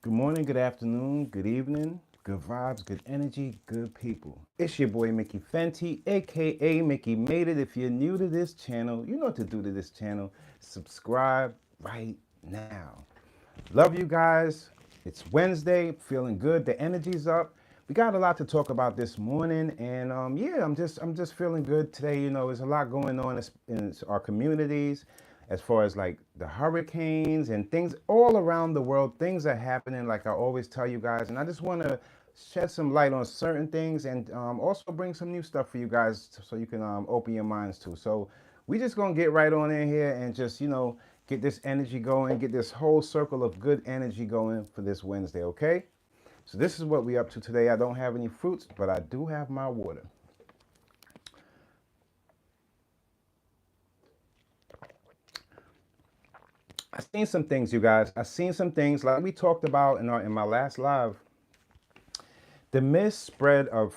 Good morning, good afternoon, good evening, good vibes, good energy, good people. It's your boy Mickey Fenty, aka Mickey Made It. If you're new to this channel, you know what to do to this channel. Subscribe right now. Love you guys. It's Wednesday, feeling good. The energy's up. We got a lot to talk about this morning, and yeah, I'm just feeling good today. There's a lot going on in our communities, as far as like the hurricanes and things all around the world. Things are happening, like I always tell you guys, and I just want to shed some light on certain things and also bring some new stuff for you guys so you can open your minds to. So we just gonna get right on in here and just get this energy going, get this whole circle of good energy going for this Wednesday, okay? So this is what we up to today. I don't have any fruits, but I do have my water. I've seen some things, you guys. I've seen some things like we talked about in my last live. The misspread of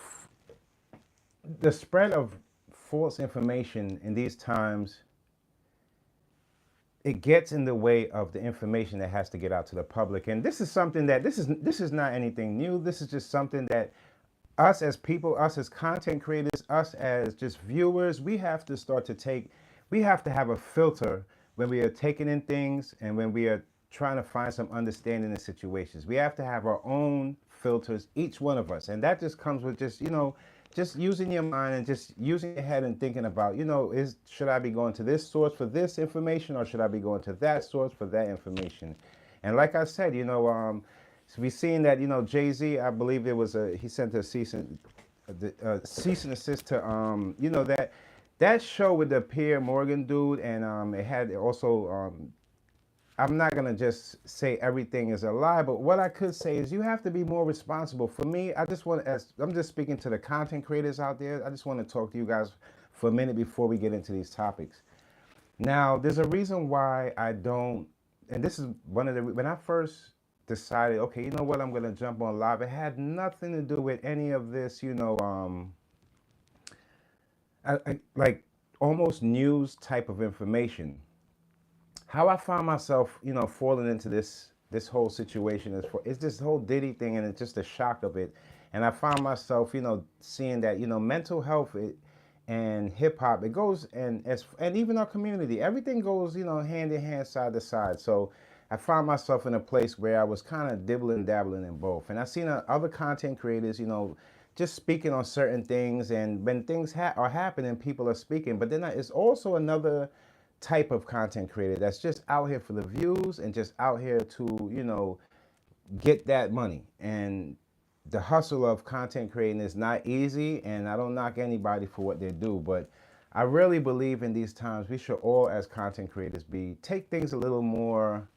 the spread of false information in these times, it gets in the way of the information that has to get out to the public. And this is something that this is not anything new. This is just something that us as people, us as content creators, us as just viewers, we have to start to take, we have to have a filter when we are taking in things and when we are trying to find some understanding in situations. We have to have our own filters, each one of us. And that just comes with just using your mind and just using your head and thinking about, should I be going to this source for this information, or should I be going to that source for that information? And like I said, so we've seen that, Jay-Z, I believe he sent a cease and assist to, that show with the Piers Morgan dude, and it had also, I'm not gonna just say everything is a lie, but what I could say is you have to be more responsible. For me, I'm just speaking to the content creators out there. I just want to talk to you guys for a minute before we get into these topics. Now, there's a reason why I don't, and this is one of the, when I first decided, okay, you know what, I'm gonna jump on live. It had nothing to do with any of this, like almost news type of information. How I found myself, falling into this whole situation is this whole Diddy thing, and it's just the shock of it. And I found myself, seeing that, mental health and hip hop, it goes, and even our community, everything goes, hand in hand, side to side. So I found myself in a place where I was kind of dibbling, dabbling in both. And I've seen other content creators, just speaking on certain things, and when things are happening, people are speaking. But then it's also another type of content creator that's just out here for the views and just out here to, get that money. And the hustle of content creating is not easy, and I don't knock anybody for what they do, but I really believe in these times we should all, as content creators, take things a little more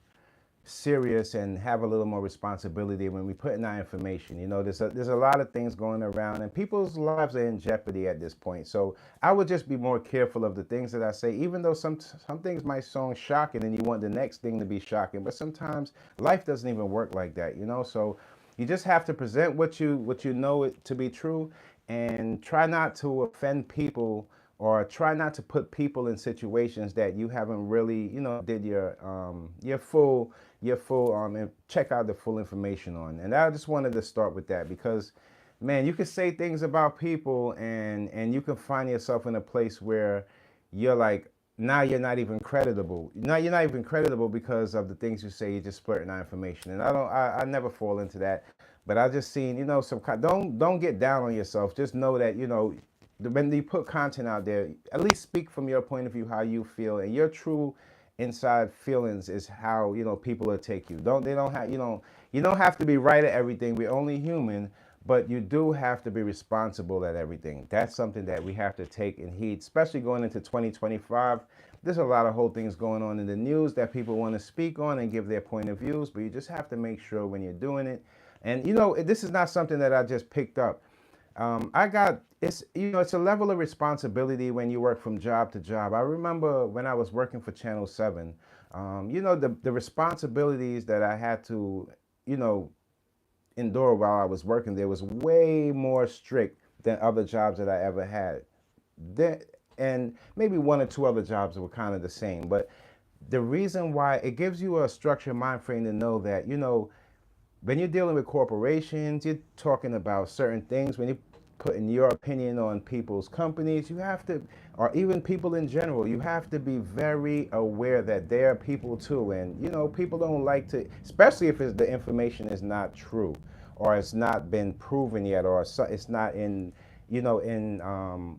serious and have a little more responsibility when we put in our information. There's a lot of things going around, and people's lives are in jeopardy at this point. So I would just be more careful of the things that I say, even though some things might sound shocking and you want the next thing to be shocking. But sometimes life doesn't even work like that, So you just have to present what you know it to be true, and try not to offend people, or try not to put people in situations that you haven't really, did your full and check out the full information on. And I just wanted to start with that because, man, you can say things about people, and you can find yourself in a place where you're like, now you're not even creditable. Now you're not even creditable because of the things you say. You're just splurting out information, and I never fall into that. But I just seen, don't get down on yourself. Just know that, when you put content out there, at least speak from your point of view, how you feel, and your true inside feelings is how, people will take you. They don't have, you don't have to be right at everything. We're only human, but you do have to be responsible at everything. That's something that we have to take in heed, especially going into 2025. There's a lot of whole things going on in the news that people want to speak on and give their point of views, but you just have to make sure when you're doing it. And this is not something that I just picked up. It's a level of responsibility when you work from job to job. I remember when I was working for Channel 7, the responsibilities that I had to, endure while I was working there was way more strict than other jobs that I ever had. And maybe one or two other jobs that were kind of the same. But the reason why, it gives you a structured mind frame to know that, when you're dealing with corporations, you're talking about certain things. When you're putting your opinion on people's companies, you have to, or even people in general, you have to be very aware that they're people too. And, you know, people don't like to, especially if the information is not true or it's not been proven yet, or it's not in, you know, in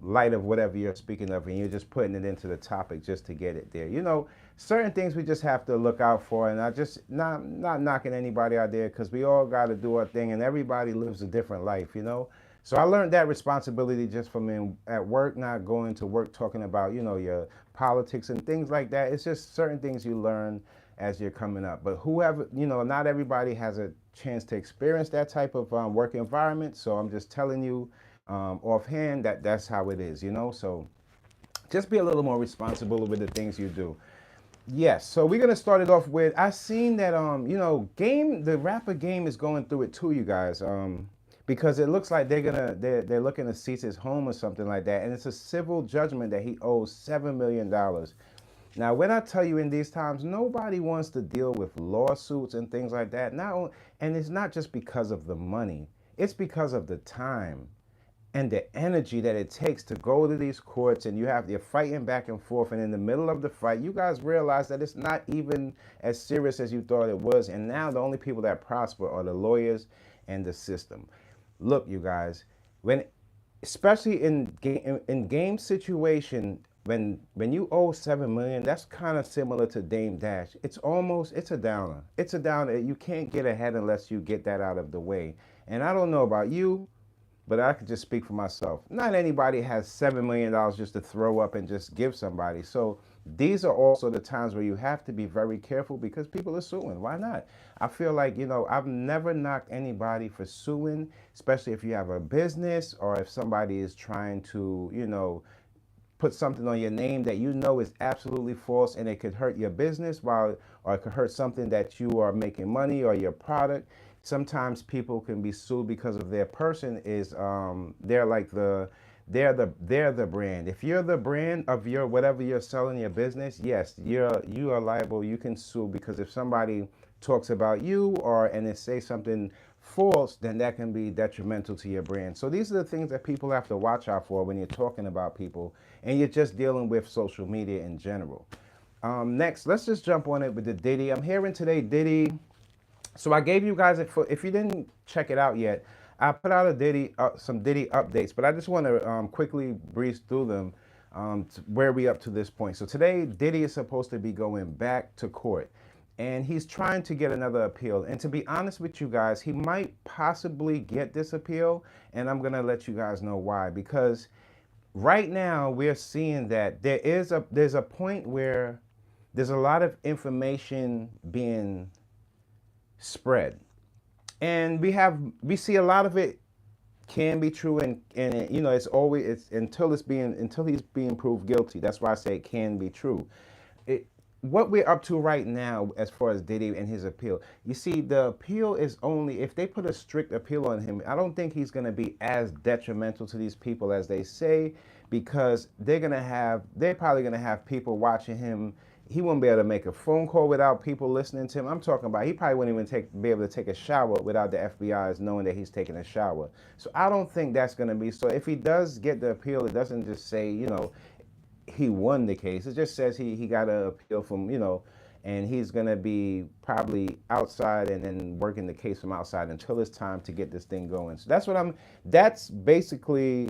light of whatever you're speaking of, and you're just putting it into the topic just to get it there. You know, certain things we just have to look out for, and I just not knocking anybody out there, because we all got to do our thing, and everybody lives a different life, you know. So I learned that responsibility just from at work, not going to work talking about, you know, your politics and things like that. It's just certain things you learn as you're coming up. But whoever, you know, not everybody has a chance to experience that type of work environment. So I'm just telling you offhand that that's how it is, you know. So just be a little more responsible with the things you do. Yes, so we're gonna start it off with, I seen that you know, the rapper Game is going through it too, you guys. Because it looks like they're looking to seize his home or something like that, and it's a civil judgment that he owes $7 million. Now, when I tell you in these times, nobody wants to deal with lawsuits and things like that. And it's not just because of the money, it's because of the time and the energy that it takes to go to these courts, and you're fighting back and forth, and in the middle of the fight you guys realize that it's not even as serious as you thought it was, and now the only people that prosper are the lawyers and the system. Look, you guys, when especially in game situation, when you owe 7 million, that's kind of similar to Dame Dash. It's a downer. It's a downer. You can't get ahead unless you get that out of the way. And I don't know about you, but I could just speak for myself. Not anybody has $7 million just to throw up and just give somebody. So these are also the times where you have to be very careful, because people are suing. Why not? I feel like, you know, I've never knocked anybody for suing, especially if you have a business or if somebody is trying to, you know, put something on your name that you know is absolutely false, and it could hurt your business, or it could hurt something that you are making money or your product. Sometimes people can be sued because of their person is they're the brand. If you're the brand of your whatever you're selling, your business, yes, you are liable. You can sue, because if somebody talks about you and they say something false, then that can be detrimental to your brand. So these are the things that people have to watch out for when you're talking about people and you're just dealing with social media in general. Next, let's just jump on it with the Diddy. I'm hearing today Diddy. So I gave you guys if you didn't check it out yet, I put out some Diddy updates, but I just want to quickly breeze through them, where we up to this point. So today, Diddy is supposed to be going back to court, and he's trying to get another appeal. And to be honest with you guys, he might possibly get this appeal, and I'm gonna let you guys know why. Because right now we're seeing that there's a point where there's a lot of information being spread, and we see a lot of it can be true, and you know, it's until he's being proved guilty. That's why I say it can be true. What we're up to right now as far as Diddy and his appeal, you see, the appeal is only if they put a strict appeal on him. I don't think he's going to be as detrimental to these people as they say, because they're probably going to have people watching him. He won't be able to make a phone call without people listening to him. I'm talking about he probably wouldn't even be able to take a shower without the FBI's knowing that he's taking a shower. So I don't think that's going to be. So if he does get the appeal, it doesn't just say, you know, he won the case. It just says he got an appeal from, you know, and he's going to be probably outside and then working the case from outside until it's time to get this thing going. So that's basically,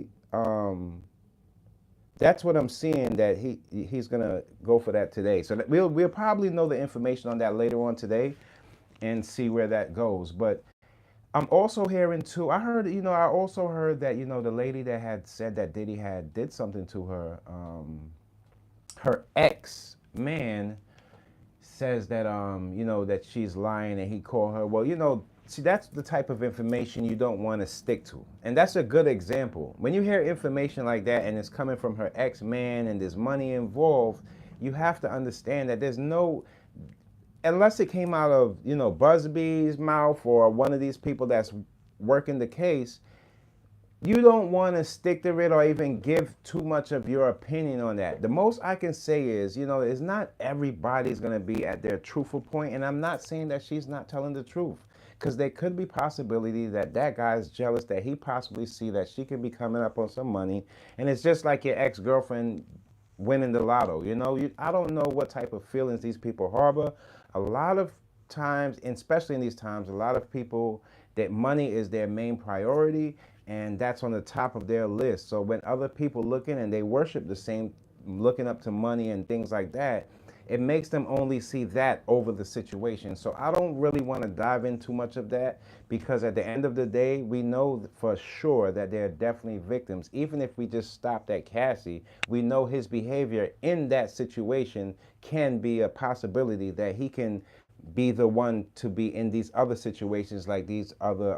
that's what I'm seeing, that he's going to go for that today. So that we'll probably know the information on that later on today and see where that goes. But I'm also hearing too, I also heard that, you know, the lady that had said that Diddy did something to her, her ex man says that, you know, that she's lying, and he called her. Well, you know, see, that's the type of information you don't want to stick to. And that's a good example. When you hear information like that and it's coming from her ex man and there's money involved, you have to understand that unless it came out of, you know, Busby's mouth or one of these people that's working the case, you don't want to stick to it or even give too much of your opinion on that. The most I can say is, you know, it's not everybody's going to be at their truthful point, and I'm not saying that she's not telling the truth, because there could be possibility that that guy is jealous, that he possibly see that she could be coming up on some money, and it's just like your ex-girlfriend winning the lotto. I don't know what type of feelings these people harbor. A lot of times, and especially in these times, a lot of people, that money is their main priority, and that's on the top of their list. So when other people looking and they worship the same, looking up to money and things like that, it makes them only see that over the situation. So I don't really want to dive in too much of that, because at the end of the day, we know for sure that there are definitely victims. Even if we just stopped at Cassie, we know his behavior in that situation can be a possibility that he can be the one to be in these other situations, like these other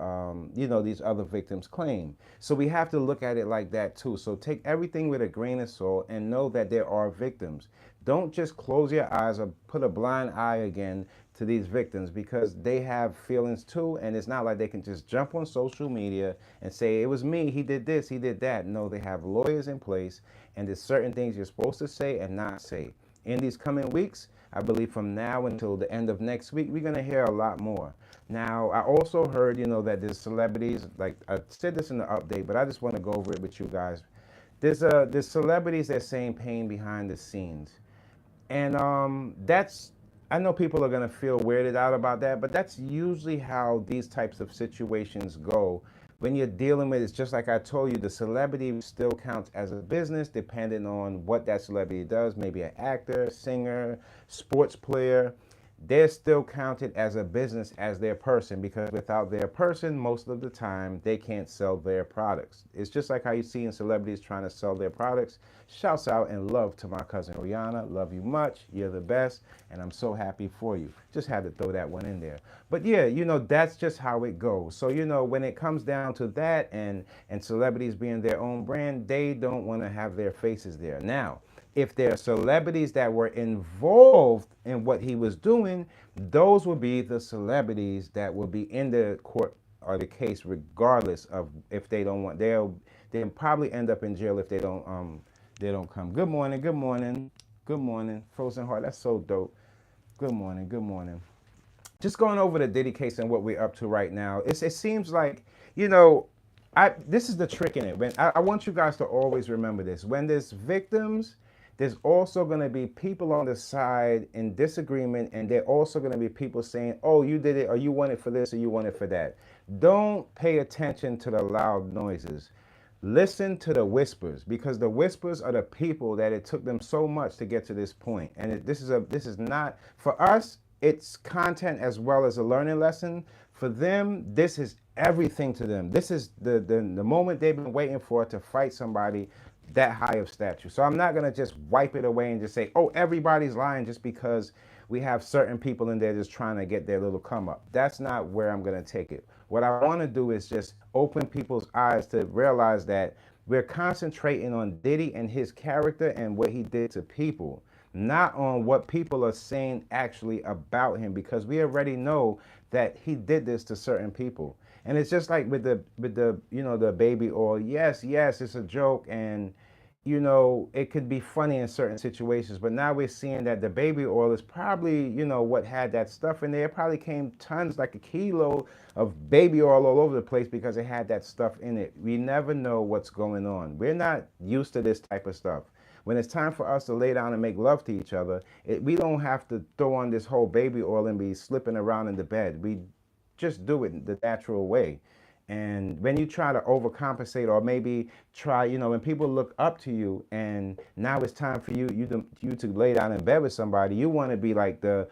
these other victims claim. So we have to look at it like that too. So take everything with a grain of salt and know that there are victims. Don't just close your eyes or put a blind eye again to these victims, because they have feelings too, and it's not like they can just jump on social media and say it was me, he did this, he did that. No, they have lawyers in place, and there's certain things you're supposed to say and not say. In these coming weeks, I believe from now until the end of next week, we're going to hear a lot more. Now, I also heard, that there's celebrities, like I said this in the update, but I just want to go over it with you guys. There's celebrities that saying pain behind the scenes. And I know people are going to feel weirded out about that, but that's usually how these types of situations go. When you're dealing with, it's just like I told you, the celebrity still counts as a business depending on what that celebrity does. Maybe an actor, singer, sports player. They're still counted as a business, as their person, because without their person, most of the time, they can't sell their products. It's just like how you see in celebrities trying to sell their products. Shouts out and love to my cousin Rihanna. Love you much. You're the best. And I'm so happy for you. Just had to throw that one in there. But yeah, that's just how it goes. So, when it comes down to that, and celebrities being their own brand, they don't want to have their faces there. Now, if there are celebrities that were involved in what he was doing, those will be the celebrities that will be in the court or the case, regardless of if they don't want. They'll probably end up in jail if they don't come. Good morning, good morning, good morning, Frozen Heart. That's so dope. Good morning, good morning. Just going over the Diddy case and what we're up to right now. It seems like, this is the trick in it. I want you guys to always remember this. When there's victims, there's also going to be people on the side in disagreement, and there are also going to be people saying, oh, you did it, or you want it for this, or you want it for that. Don't pay attention to the loud noises. Listen to the whispers, because the whispers are the people that it took them so much to get to this point. And this is not, for us, it's content as well as a learning lesson. For them, this is everything to them. This is the moment they've been waiting for, to fight somebody that high of stature. So I'm not going to just wipe it away and just say, oh, everybody's lying just because we have certain people in there just trying to get their little come up. That's not where I'm going to take it. What I want to do is just open people's eyes to realize that we're concentrating on Diddy and his character and what he did to people, not on what people are saying actually about him, because we already know that he did this to certain people. And it's just like with the the baby oil. Yes, it's a joke, and it could be funny in certain situations, but now we're seeing that the baby oil is probably, what had that stuff in there. It probably came tons, like a kilo of baby oil all over the place, because it had that stuff in it. We never know what's going on. We're not used to this type of stuff. When it's time for us to lay down and make love to each other, we don't have to throw on this whole baby oil and be slipping around in the bed. We just do it the natural way. And when you try to overcompensate, or maybe try, when people look up to you and now it's time for you to lay down in bed with somebody, you want to be like the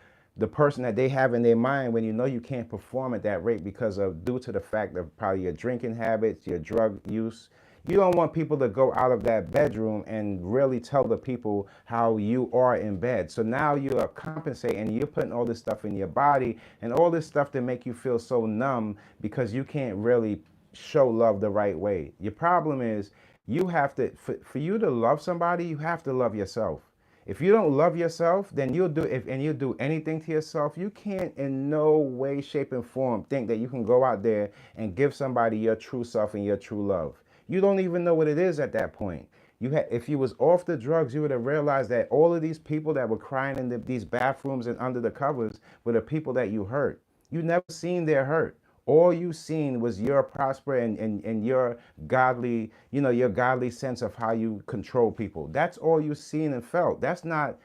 person that they have in their mind, when you can't perform at that rate due to the fact of probably your drinking habits, your drug use. You don't want people to go out of that bedroom and really tell the people how you are in bed. So now you are compensating, you're putting all this stuff in your body and all this stuff to make you feel so numb, because you can't really show love the right way. Your problem is, you have to, for you to love somebody, you have to love yourself. If you don't love yourself, then you'll do anything to yourself. You can't in no way, shape, and form think that you can go out there and give somebody your true self and your true love. You don't even know what it is at that point. If you was off the drugs, you would have realized that all of these people that were crying in these bathrooms and under the covers were the people that you hurt. You never seen their hurt. All you seen was your prosper and your godly, your godly sense of how you control people. That's all you seen and felt. That's not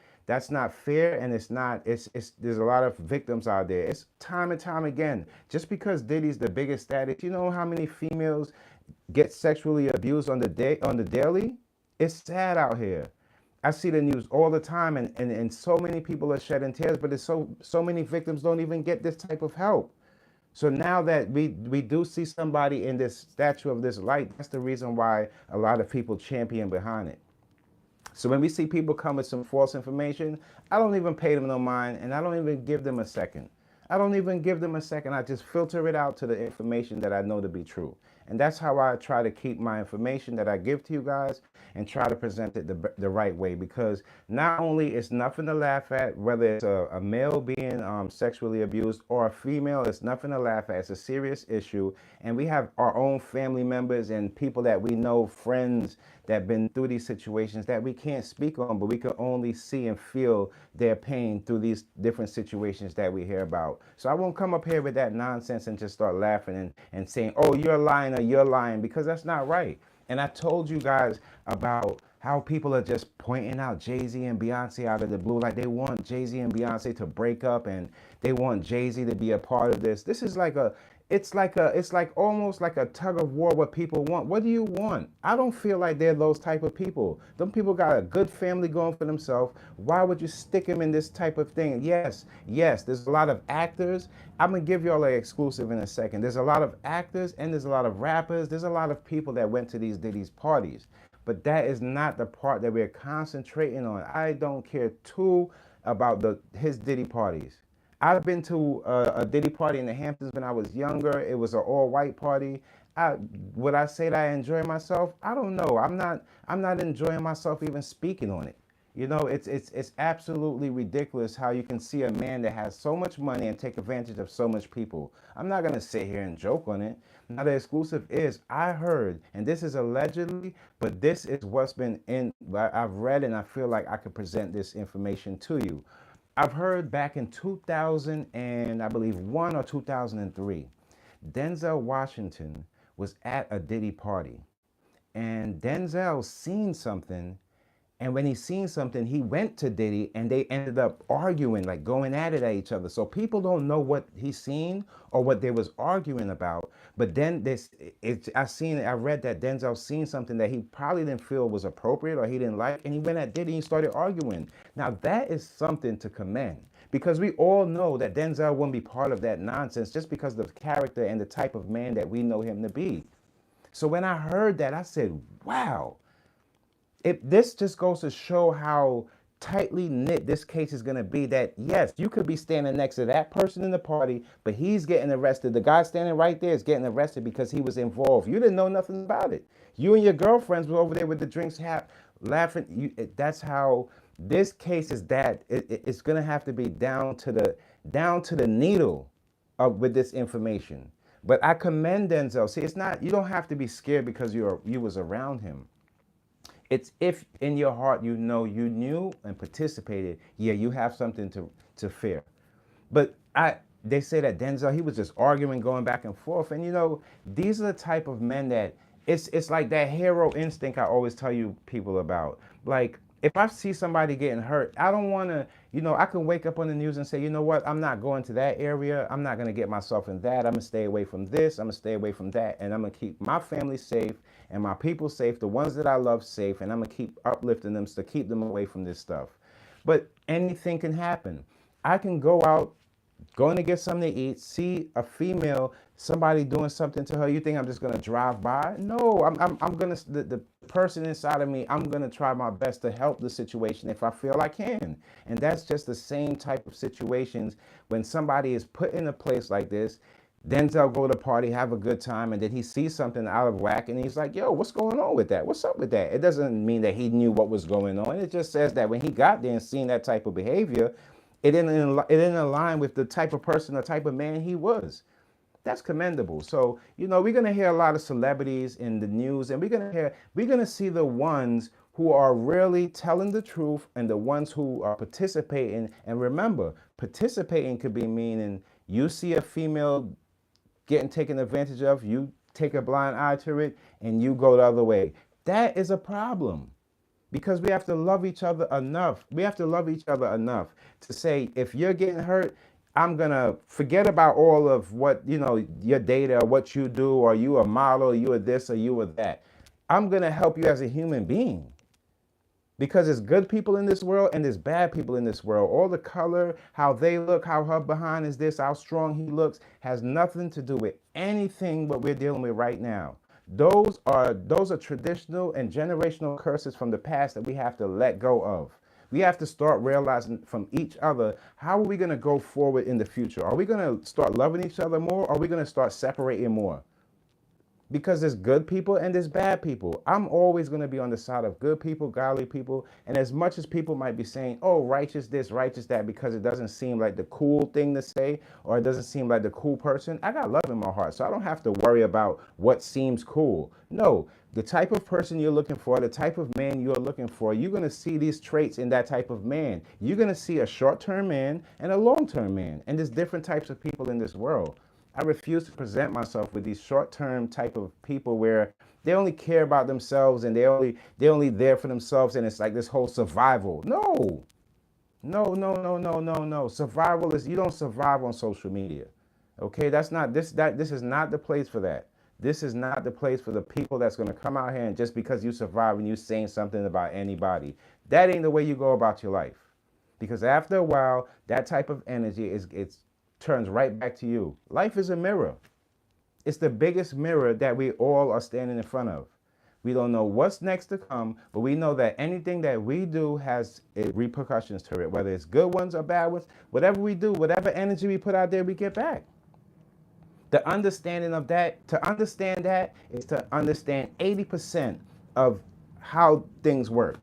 fair, and it's there's a lot of victims out there. It's time and time again. Just because Diddy's the biggest status, you know how many females get sexually abused on the daily? It's sad out here. I see the news all the time, and so many people are shedding tears, but it's so many victims don't even get this type of help. So now that we do see somebody in this statue of this light, that's the reason why a lot of people champion behind it. So when we see people come with some false information, I don't even pay them no mind, and I don't even give them a second. I don't even give them a second. I just filter it out to the information that I know to be true. And that's how I try to keep my information that I give to you guys and try to present it the right way. Because not only is nothing to laugh at, whether it's a male being sexually abused or a female, it's nothing to laugh at. It's a serious issue. And we have our own family members and people that we know, friends that have been through these situations that we can't speak on, but we can only see and feel their pain through these different situations that we hear about. So I won't come up here with that nonsense and just start laughing and saying, oh, you're lying or you're lying, because that's not right. And I told you guys about how people are just pointing out Jay-Z and Beyoncé out of the blue, like they want Jay-Z and Beyoncé to break up and they want Jay-Z to be a part of this. This is it's like almost like a tug of war what people want. What do you want? I don't feel like they're those type of people. Them people got a good family going for themselves. Why would you stick them in this type of thing? Yes, there's a lot of actors. I'm gonna give y'all an exclusive in a second. There's a lot of actors and there's a lot of rappers. There's a lot of people that went to these Diddy's parties. But that is not the part that we're concentrating on. I don't care too about his Diddy parties. I've been to a Diddy party in the Hamptons when I was younger. It was an all-white party. Would I say that I enjoy myself? I don't know. I'm not enjoying myself even speaking on it. It's absolutely ridiculous how you can see a man that has so much money and take advantage of so much people. I'm not gonna sit here and joke on it. Now the exclusive is I heard, and this is allegedly, but this is what's been I've read, and I feel like I could present this information to you. I've heard back in 2000 and I believe 1 or 2003, Denzel Washington was at a Diddy party, and Denzel seen something, and when he seen something, he went to Diddy and they ended up arguing, like going at it at each other. So people don't know what he seen or what they was arguing about. But then I read that Denzel seen something that he probably didn't feel was appropriate or he didn't like, and he went at Diddy and started arguing. Now that is something to commend, because we all know that Denzel wouldn't be part of that nonsense just because of the character and the type of man that we know him to be. So when I heard that, I said, wow. This just goes to show how tightly knit this case is going to be, that yes, you could be standing next to that person in the party, but he's getting arrested. The guy standing right there is getting arrested because he was involved. You didn't know nothing about it. You and your girlfriends were over there with the drinks, laughing. That's how this case is. It's going to have to be down to the needle with this information. But I commend Denzel. See, it's not, you don't have to be scared because you was around him. It's if in your heart you know you knew and participated, yeah, you have something to fear. But they say that Denzel, he was just arguing, going back and forth. And these are the type of men that it's like that hero instinct I always tell you people about. Like, if I see somebody getting hurt, I don't want to, I can wake up on the news and say, you know what, I'm not going to that area. I'm not going to get myself in that. I'm going to stay away from this. I'm going to stay away from that. And I'm going to keep my family safe and my people safe, the ones that I love safe. And I'm going to keep uplifting them to keep them away from this stuff. But anything can happen. I can go out, going to get something to eat, see a female, somebody doing something to her. You think I'm just gonna drive by? No, I'm gonna, the person inside of me, I'm gonna try my best to help the situation if I feel I can. And that's just the same type of situations when somebody is put in a place like this. Denzel go to the party, have a good time, and then he sees something out of whack, and he's like, yo, what's going on with that? What's up with that? It doesn't mean that he knew what was going on. It just says that when he got there and seen that type of behavior, it didn't align with the type of person, the type of man he was. That's commendable. So, we're going to hear a lot of celebrities in the news, and we're going to see the ones who are really telling the truth and the ones who are participating. And remember, participating could be meaning you see a female getting taken advantage of, you take a blind eye to it, and you go the other way. That is a problem. Because we have to love each other enough. We have to love each other enough to say, if you're getting hurt, I'm gonna forget about all of what, your data, or what you do, or you a model, or you are this, or you are that. I'm gonna help you as a human being. Because there's good people in this world and there's bad people in this world. All the color, how they look, how her behind is this, how strong he looks, has nothing to do with anything what we're dealing with right now. Those are traditional and generational curses from the past that we have to let go of. We have to start realizing from each other, how are we going to go forward in the future? Are we going to start loving each other more? Or are we going to start separating more? Because there's good people and there's bad people. I'm always going to be on the side of good people, godly people. And as much as people might be saying, oh, righteous this, righteous that, because it doesn't seem like the cool thing to say, or it doesn't seem like the cool person, I got love in my heart. So I don't have to worry about what seems cool. No, the type of person you're looking for, the type of man you're looking for, you're going to see these traits in that type of man. You're going to see a short-term man and a long-term man. And there's different types of people in this world. I refuse to present myself with these short-term type of people where they only care about themselves and they're only there for themselves, and it's like this whole survival. No. No. Survival is, you don't survive on social media. Okay, this is not the place for that. This is not the place for the people that's going to come out here and just because you survive and you saying something about anybody. That ain't the way you go about your life. Because after a while, that type of energy turns right back to you. Life is a mirror. It's the biggest mirror that we all are standing in front of. We don't know what's next to come, but we know that anything that we do has repercussions to it, whether it's good ones or bad ones. Whatever we do, whatever energy we put out there, we get back. The understanding of that, to understand that, is to understand 80% of how things work.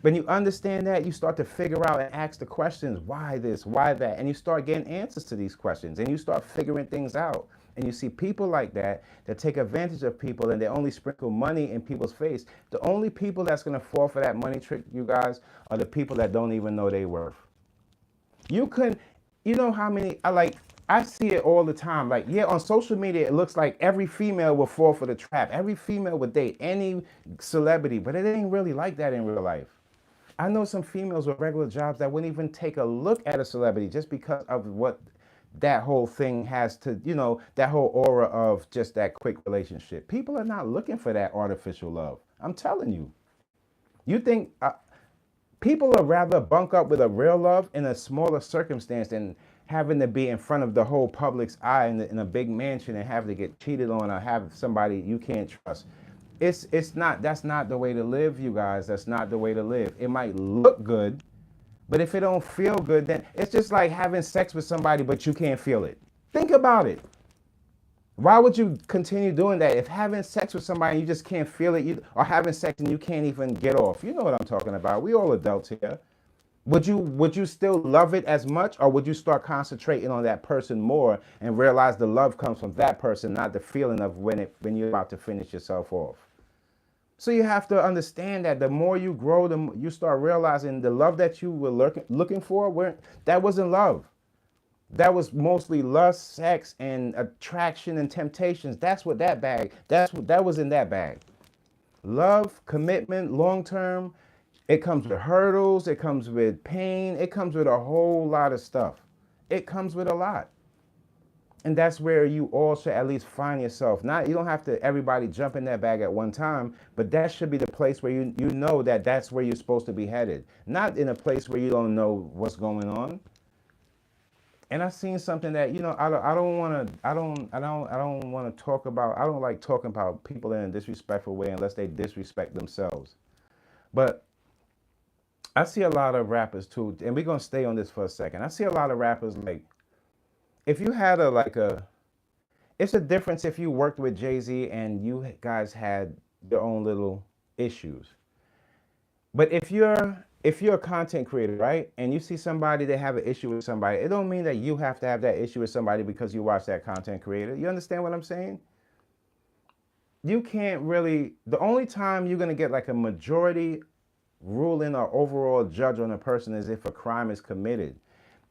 When you understand that, you start to figure out and ask the questions, why this, why that? And you start getting answers to these questions and you start figuring things out. And you see people like that take advantage of people and they only sprinkle money in people's face. The only people that's going to fall for that money trick, you guys, are the people that don't even know their worth. You know how many, I see it all the time. Like, yeah, on social media, it looks like every female will fall for the trap. Every female would date any celebrity, but it ain't really like that in real life. I know some females with regular jobs that wouldn't even take a look at a celebrity just because of what that whole thing has to, that whole aura of just that quick relationship. People are not looking for that artificial love. I'm telling you. You think people would rather bunk up with a real love in a smaller circumstance than having to be in front of the whole public's eye in a big mansion and have to get cheated on or have somebody you can't trust. That's not the way to live, you guys. That's not the way to live. It might look good, but if it don't feel good, then it's just like having sex with somebody, but you can't feel it. Think about it. Why would you continue doing that? If having sex with somebody, you just can't feel it, or having sex and you can't even get off. You know what I'm talking about. We all adults here. Would you still love it as much, or would you start concentrating on that person more and realize the love comes from that person, not the feeling of when you're about to finish yourself off? So you have to understand that the more you grow, you start realizing the love that you were looking for, that wasn't love. That was mostly lust, sex, and attraction and temptations. That was in that bag. Love, commitment, long term, it comes with hurdles, it comes with pain, it comes with a whole lot of stuff. It comes with a lot. And that's where you all should at least find yourself. You don't have to everybody jump in that bag at one time, but that should be the place where you know that that's where you're supposed to be headed. Not in a place where you don't know what's going on. And I've seen something that, I don't like talking about people in a disrespectful way unless they disrespect themselves. But I see a lot of rappers too, and we're gonna stay on this for a second. I see a lot of rappers like, if you had it's a difference if you worked with Jay-Z and you guys had your own little issues. But if you're a content creator, right, and you see somebody that have an issue with somebody, it don't mean that you have to have that issue with somebody because you watch that content creator. You understand what I'm saying? You can't really, the only time you're going to get like a majority ruling or overall judge on a person is if a crime is committed.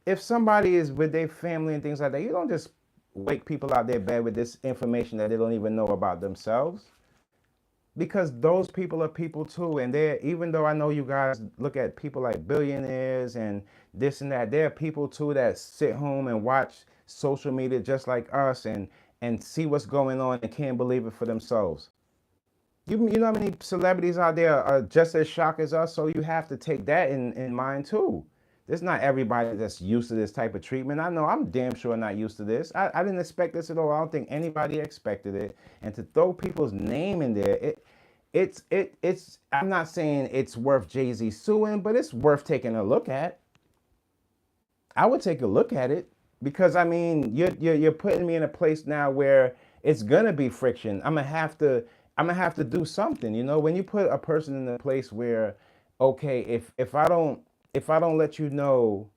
If somebody is with their family and things like that, you don't just wake people out their bed with this information that they don't even know about themselves? Because those people are people too, and they're, even though I know you guys look at people like billionaires and this and that, there are people too that sit home and watch social media just like us and see what's going on and can't believe it for themselves. You know how many celebrities out there are just as shocked as us, so you have to take that in mind too. There's not everybody that's used to this type of treatment. I know I'm damn sure not used to this. I didn't expect this at all. I don't think anybody expected it. And to throw people's name in there, it's I'm not saying it's worth Jay-Z suing, but it's worth taking a look at. I would take a look at it because I mean you're putting me in a place now where it's gonna be friction. I'm gonna have to do something. You know, when you put a person in a place where, okay, if I don't let you know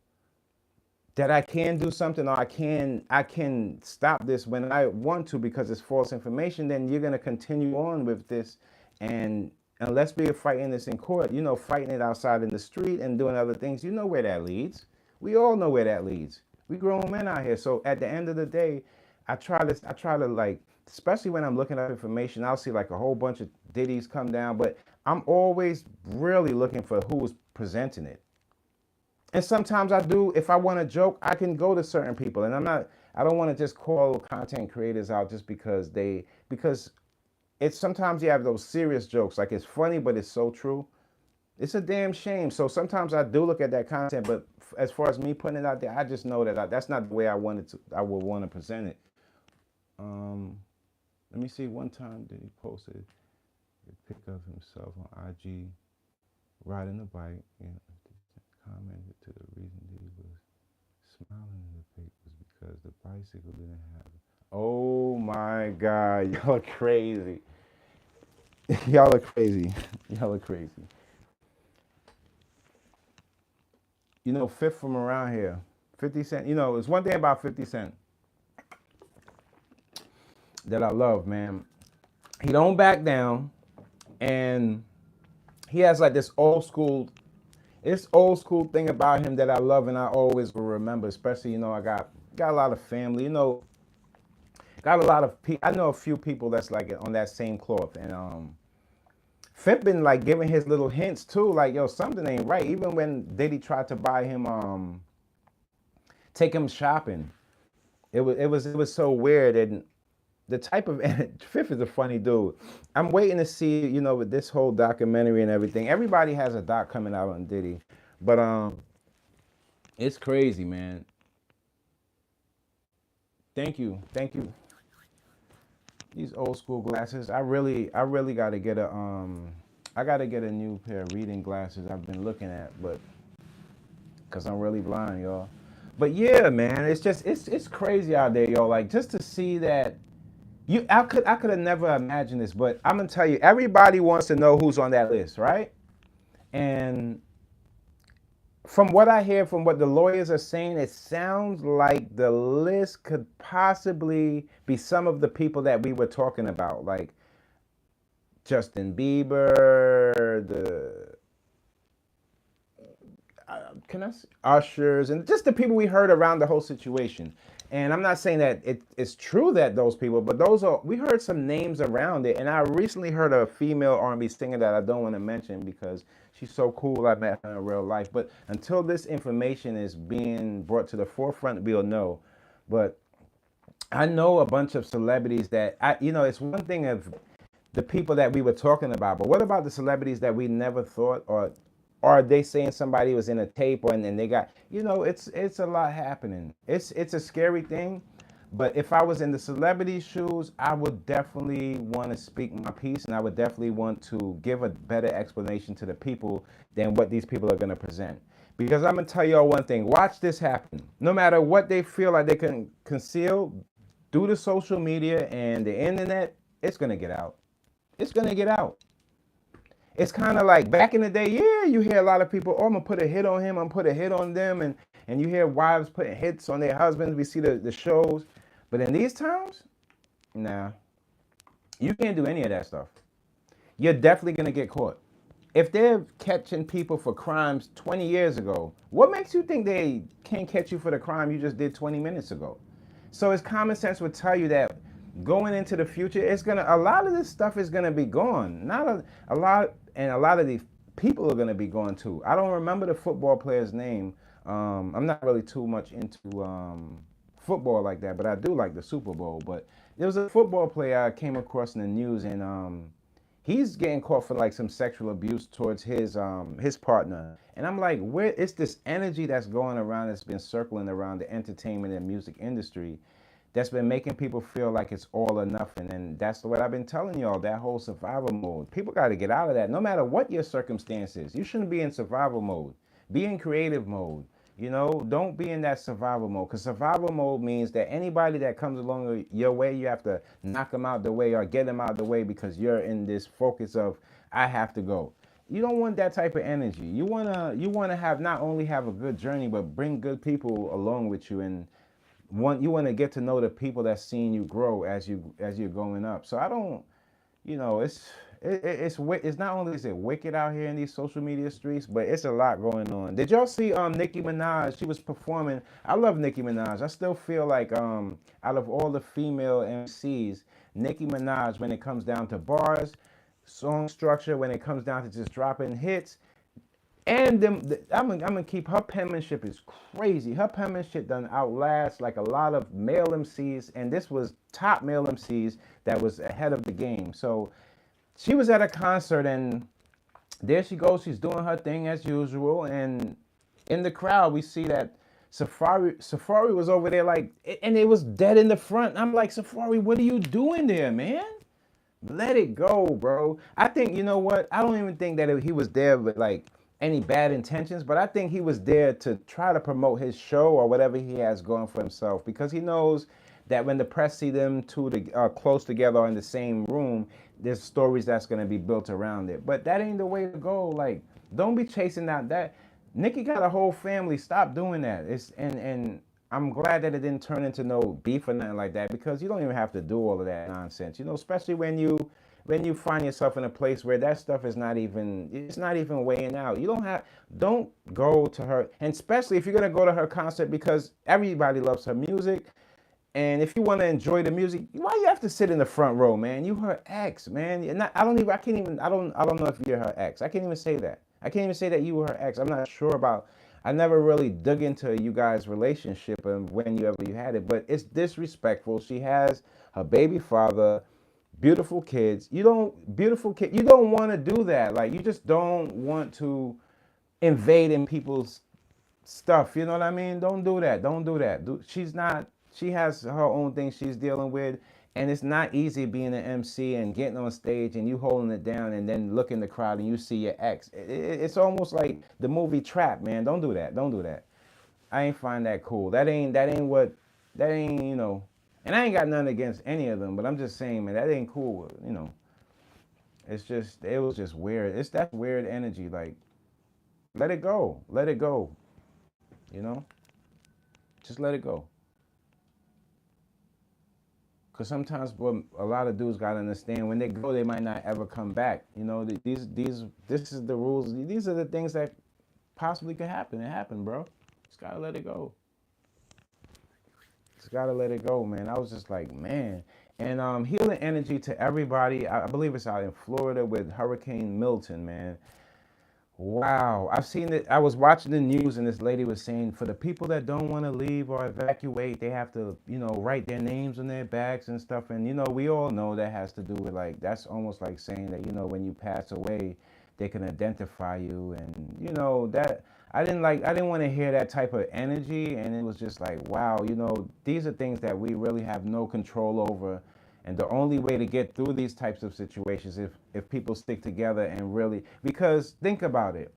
that I can do something or I can stop this when I want to because it's false information, then you're gonna continue on with this, and unless we're fighting this in court, you know, fighting it outside in the street and doing other things, you know where that leads. We all know where that leads. We grown men out here. So at the end of the day, I try to like, especially when I'm looking up information, I'll see like a whole bunch of Diddy's come down, but I'm always really looking for who's presenting it. And sometimes I do, if I want to joke, I can go to certain people. And I don't want to just call content creators out just because it's sometimes you have those serious jokes. Like it's funny, but it's so true. It's a damn shame. So sometimes I do look at that content, but as far as me putting it out there, I just know that that's not the way I would want to present it. Um, Let me see. One time did he posted a pic of himself on IG riding a bike, and commented to the reason that he was smiling in the pic was because the bicycle didn't have. Oh my God, y'all are crazy. Y'all are crazy. Y'all are crazy. You know, Fifth from around here, 50 Cent. You know, it's one thing about 50 Cent that I love, man. He don't back down, and he has like this old school thing about him that I love and I always will remember. Especially, you know, I got a lot of family. You know, got a lot of people. I know a few people that's like on that same cloth, and Fifth been like giving his little hints too, like yo, something ain't right. Even when Diddy tried to buy him, take him shopping, it was so weird. And the type of Fifth is a funny dude. I'm waiting to see, you know, with this whole documentary and everything. Everybody has a doc coming out on Diddy, but it's crazy, man. Thank you. These old school glasses. I really got to get I got to get a new pair of reading glasses. I've been looking at, but because I'm really blind, y'all. But yeah, man, it's crazy out there, y'all. Like just to see that. I could have never imagined this, but I'm gonna tell you, everybody wants to know who's on that list, right? And from what I hear, from what the lawyers are saying, it sounds like the list could possibly be some of the people that we were talking about, like Justin Bieber, the can I say, ushers, and just the people we heard around the whole situation. And I'm not saying that it's true that those people, but we heard some names around it. And I recently heard a female R&B singer that I don't want to mention because she's so cool. I met her in real life. But until this information is being brought to the forefront, we'll know. But I know a bunch of celebrities that it's one thing of the people that we were talking about, but what about the celebrities that we never thought, or are they saying somebody was in a tape, or and then they got, it's a lot happening. It's a scary thing, but if I was in the celebrity shoes, I would definitely want to speak my piece, and I would definitely want to give a better explanation to the people than what these people are going to present. Because I'm going to tell y'all one thing, watch this happen. No matter what they feel like they can conceal, through the social media and the internet, it's going to get out. It's going to get out. It's kind of like back in the day, yeah, you hear a lot of people, oh, I'm going to put a hit on him, I'm going to put a hit on them, and you hear wives putting hits on their husbands. We see the shows. But in these times, nah, you can't do any of that stuff. You're definitely going to get caught. If they're catching people for crimes 20 years ago, what makes you think they can't catch you for the crime you just did 20 minutes ago? So it's common sense would tell you that going into the future, it's gonna a lot of this stuff is gonna be gone. Not a lot, and a lot of these people are gonna be gone too. I don't remember the football player's name. I'm not really too much into football like that, but I do like the Super Bowl. But there was a football player I came across in the news, and he's getting caught for like some sexual abuse towards his partner. And I'm like, where is this energy that's going around, that's been circling around the entertainment and music industry, that's been making people feel like it's all or nothing? And that's what I've been telling y'all, that whole survival mode. People got to get out of that. No matter what your circumstances, you shouldn't be in survival mode. Be in creative mode. You know, don't be in that survival mode, because survival mode means that anybody that comes along your way, you have to knock them out the way or get them out the way because you're in this focus of, I have to go. You don't want that type of energy. You wanna have, not only have a good journey, but bring good people along with you, and you want to get to know the people that's seeing you grow as you're going up. So I don't, it's not only is it wicked out here in these social media streets, but it's a lot going on. Did y'all see Nicki Minaj? She was performing. I love Nicki Minaj. I still feel like out of all the female MCs, Nicki Minaj, when it comes down to bars, song structure, when it comes down to just dropping hits, and I'm gonna keep, her penmanship is crazy. Her penmanship done outlast like a lot of male MCs, and this was top male MCs that was ahead of the game. So she was at a concert, and there she goes. She's doing her thing as usual, and in the crowd we see that Safaree was over there, like, and it was dead in the front. I'm like, Safaree, what are you doing there, man? Let it go, bro. I think, you know what? I don't even think that he was there with like any bad intentions, but I think he was there to try to promote his show or whatever he has going for himself, because he knows that when the press see them two close together or in the same room, there's stories that's going to be built around it. But that ain't the way to go. Like, don't be chasing out that. Nicki got a whole family. Stop doing that. And I'm glad that it didn't turn into no beef or nothing like that, because you don't even have to do all of that nonsense. You know, especially when you find yourself in a place where that stuff is not even, it's not even weighing out. Don't go to her, and especially if you're gonna go to her concert, because everybody loves her music. And if you want to enjoy the music, why you have to sit in the front row, man? You her ex, man. And I don't know if you're her ex. I can't even say that. I can't even say that you were her ex. I'm not sure about, I never really dug into you guys' relationship and when you had it, but it's disrespectful. She has her baby father, beautiful kids. You don't want to do that. Like, you just don't want to invade in people's stuff. You know what I mean? Don't do that. Don't do that. She has her own thing she's dealing with, and it's not easy being an MC and getting on stage and you holding it down, and then look in the crowd and you see your ex. It's almost like the movie Trap, man. Don't do that. Don't do that. I ain't find that cool. That ain't you know. And I ain't got nothing against any of them, but I'm just saying, man, that ain't cool. You know, it was just weird. It's that weird energy. Like, let it go. Let it go. You know, just let it go. Because sometimes what a lot of dudes gotta understand, when they go, they might not ever come back. You know, this is the rules. These are the things that possibly could happen. It happened, bro. Just gotta let it go. Just gotta let it go, man. I was just like, man. And healing energy to everybody. I believe it's out in Florida with Hurricane Milton, man. Wow, I've seen it. I was watching the news, and this lady was saying, for the people that don't want to leave or evacuate, they have to, write their names on their bags and stuff. And, we all know that has to do with, like, that's almost like saying that, when you pass away, they can identify you. And, that I didn't want to hear that type of energy. And it was just like, wow, these are things that we really have no control over. And the only way to get through these types of situations, if people stick together and really, because think about it,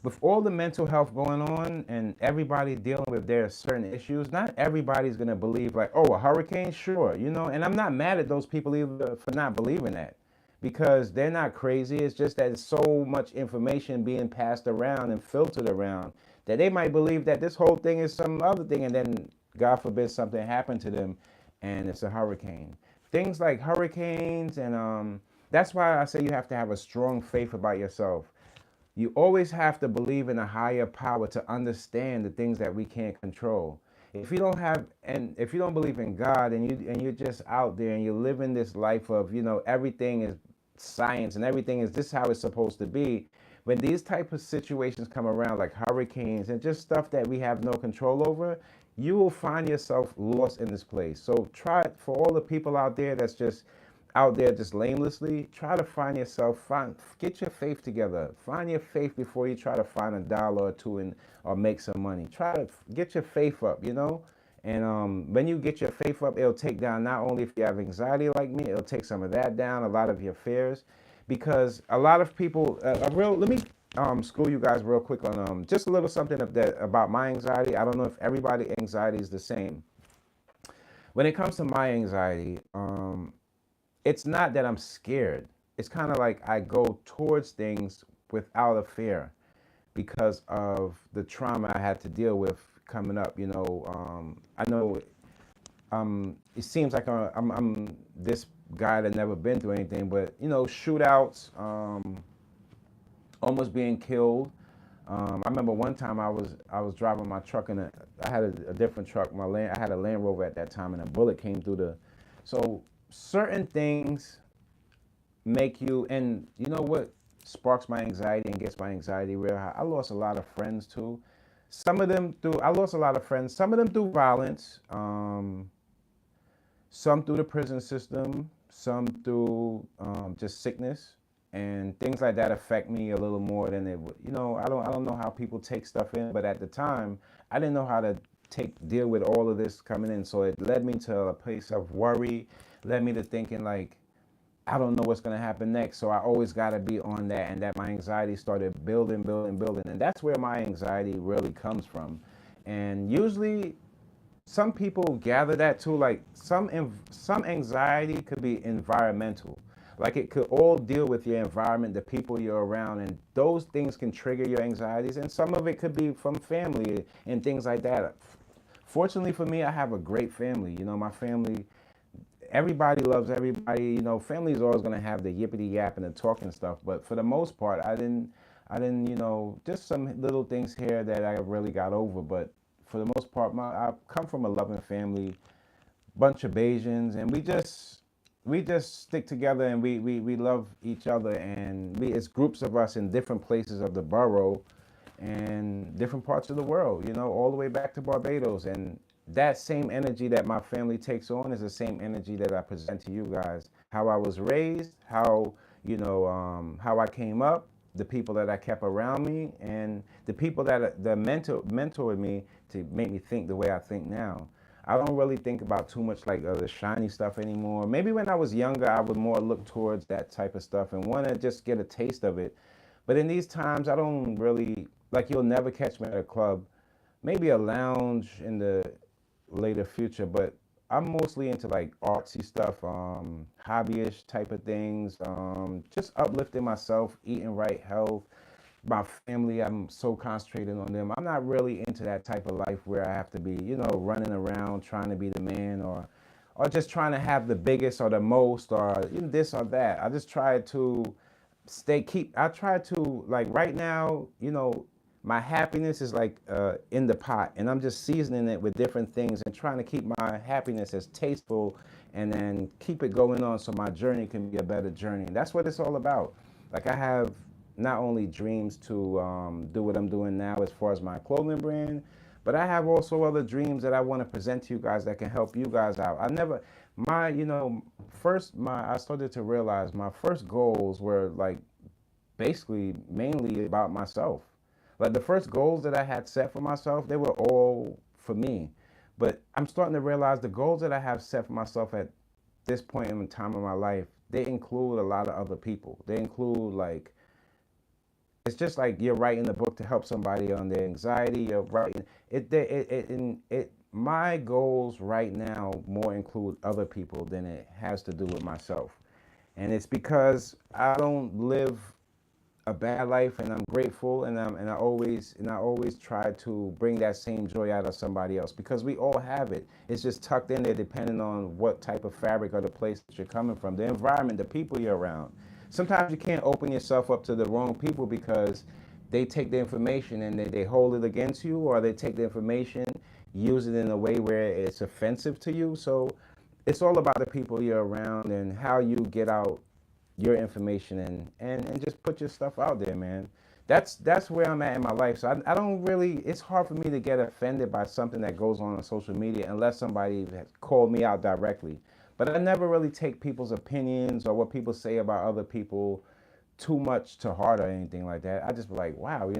with all the mental health going on and everybody dealing with their certain issues, not everybody's going to believe like, oh, a hurricane, sure, and I'm not mad at those people either for not believing that, because they're not crazy. It's just that there's so much information being passed around and filtered around that they might believe that this whole thing is some other thing, and then God forbid something happened to them and it's a hurricane. Things like hurricanes, and that's why I say you have to have a strong faith about yourself. You always have to believe in a higher power to understand the things that we can't control. If you don't have, and if you don't believe in God, and you're just out there and you're living this life of, everything is science and everything is this how it's supposed to be. When these type of situations come around, like hurricanes and just stuff that we have no control over, you will find yourself lost in this place. So try, for all the people out there that's just out there just lamely, try to find yourself, get your faith together. Find your faith before you try to find a dollar or two or make some money. Try to get your faith up, And when you get your faith up, it'll take down, not only if you have anxiety like me, it'll take some of that down, a lot of your fears. Because a lot of people, let me school you guys real quick on just a little something about my anxiety. I don't know if everybody's anxiety is the same. When it comes to my anxiety, it's not that I'm scared. It's kind of like I go towards things without a fear because of the trauma I had to deal with coming up. I know it seems like I'm this guy that never been through anything, but shootouts, almost being killed. I remember one time I was driving my truck and I had a different truck. I had a Land Rover at that time, and a bullet came through the. So certain things make you, and you know what sparks my anxiety and gets my anxiety real high. I lost a lot of friends too. I lost a lot of friends. Some of them through violence. Some through the prison system. Some through just sickness. And things like that affect me a little more than it would. I don't know how people take stuff in, but at the time, I didn't know how to deal with all of this coming in. So it led me to a place of worry, led me to thinking like, I don't know what's gonna happen next. So I always gotta be on that, and that my anxiety started building, and that's where my anxiety really comes from. And usually, some people gather that too. Like some anxiety could be environmental. Like it could all deal with your environment, the people you're around, and those things can trigger your anxieties. And some of it could be from family and things like that. Fortunately for me, I have a great family. My family, everybody loves everybody. Family is always gonna have the yippity yap and the talking stuff. But for the most part, I didn't, just some little things here that I really got over. But for the most part, I come from a loving family, bunch of Bajans, and we just stick together, and we love each other, and it's groups of us in different places of the borough and different parts of the world, all the way back to Barbados. And that same energy that my family takes on is the same energy that I present to you guys. How I was raised, how I came up, the people that I kept around me, and the people that mentored me to make me think the way I think now. I don't really think about too much like the shiny stuff anymore. Maybe when I was younger, I would more look towards that type of stuff and want to just get a taste of it. But in these times, I don't really, like, you'll never catch me at a club. Maybe a lounge in the later future, but I'm mostly into like artsy stuff, hobbyish type of things, just uplifting myself, eating right, health. My family, I'm so concentrated on them. I'm not really into that type of life where I have to be, running around trying to be the man, or just trying to have the biggest or the most, or this or that. I just try to I try to, like, right now, my happiness is like in the pot, and I'm just seasoning it with different things and trying to keep my happiness as tasteful, and then keep it going on so my journey can be a better journey. And that's what it's all about. Like, I have not only dreams to do what I'm doing now as far as my clothing brand, but I have also other dreams that I want to present to you guys that can help you guys out. I started to realize my first goals were like basically mainly about myself. Like the first goals that I had set for myself, they were all for me. But I'm starting to realize the goals that I have set for myself at this point in time of my life, they include a lot of other people. They include, like, it's just like you're writing a book to help somebody on their anxiety. You're writing my goals right now more include other people than it has to do with myself. And it's because I don't live a bad life, and I'm grateful, and I always try to bring that same joy out of somebody else, because we all have it. It's just tucked in there depending on what type of fabric or the place that you're coming from, the environment, the people you're around. Sometimes you can't open yourself up to the wrong people because they take the information and they hold it against you, or they take the information use it in a way where it's offensive to you. So it's all about the people you're around and how you get out your information and just put your stuff out there, man. That's where I'm at in my life. So I don't really, it's hard for me to get offended by something that goes on social media unless somebody has called me out directly. But I never really take people's opinions or what people say about other people too much to heart or anything like that. I just be like, wow,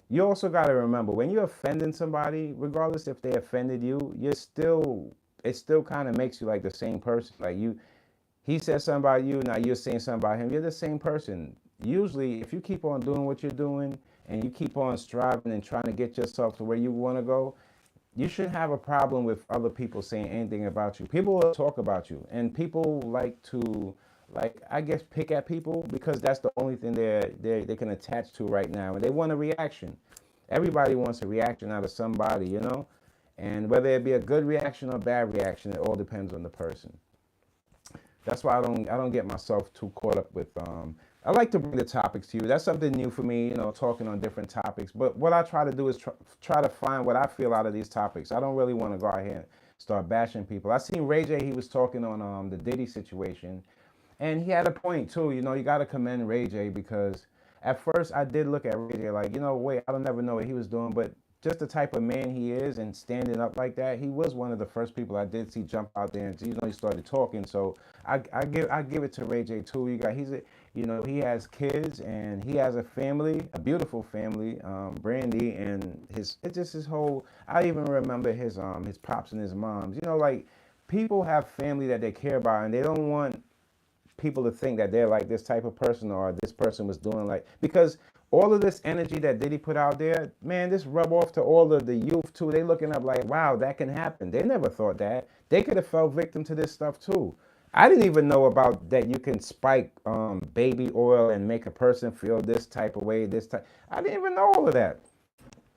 you also got to remember when you're offending somebody, regardless if they offended you, it still kind of makes you like the same person. Like he said something about you, now you're saying something about him. You're the same person. Usually, if you keep on doing what you're doing and you keep on striving and trying to get yourself to where you want to go, you shouldn't have a problem with other people saying anything about you. People will talk about you, and people like to, like, I guess, pick at people because that's the only thing they can attach to right now, and they want a reaction. Everybody wants a reaction out of somebody. And whether it be a good reaction or bad reaction, it all depends on the person. That's why I don't get myself too caught up with. I like to bring the topics to you. That's something new for me, talking on different topics. But what I try to do is try to find what I feel out of these topics. I don't really want to go out here and start bashing people. I seen Ray J. He was talking on the Diddy situation, and he had a point too. You got to commend Ray J because at first I did look at Ray J like, wait, I don't never know what he was doing, but just the type of man he is and standing up like that, he was one of the first people I did see jump out there and he started talking. So I give it to Ray J too. He has kids and he has a family, a beautiful family, Brandy, and it's just his whole. I even remember his pops and his moms. Like people have family that they care about and they don't want people to think that they're like this type of person or this person was doing like, because all of this energy that Diddy put out there, man, this rub off to all of the youth too. They looking up like, wow, that can happen. They never thought that. They could have fell victim to this stuff too. I didn't even know about that you can spike baby oil and make a person feel this type of way, this type. I didn't even know all of that.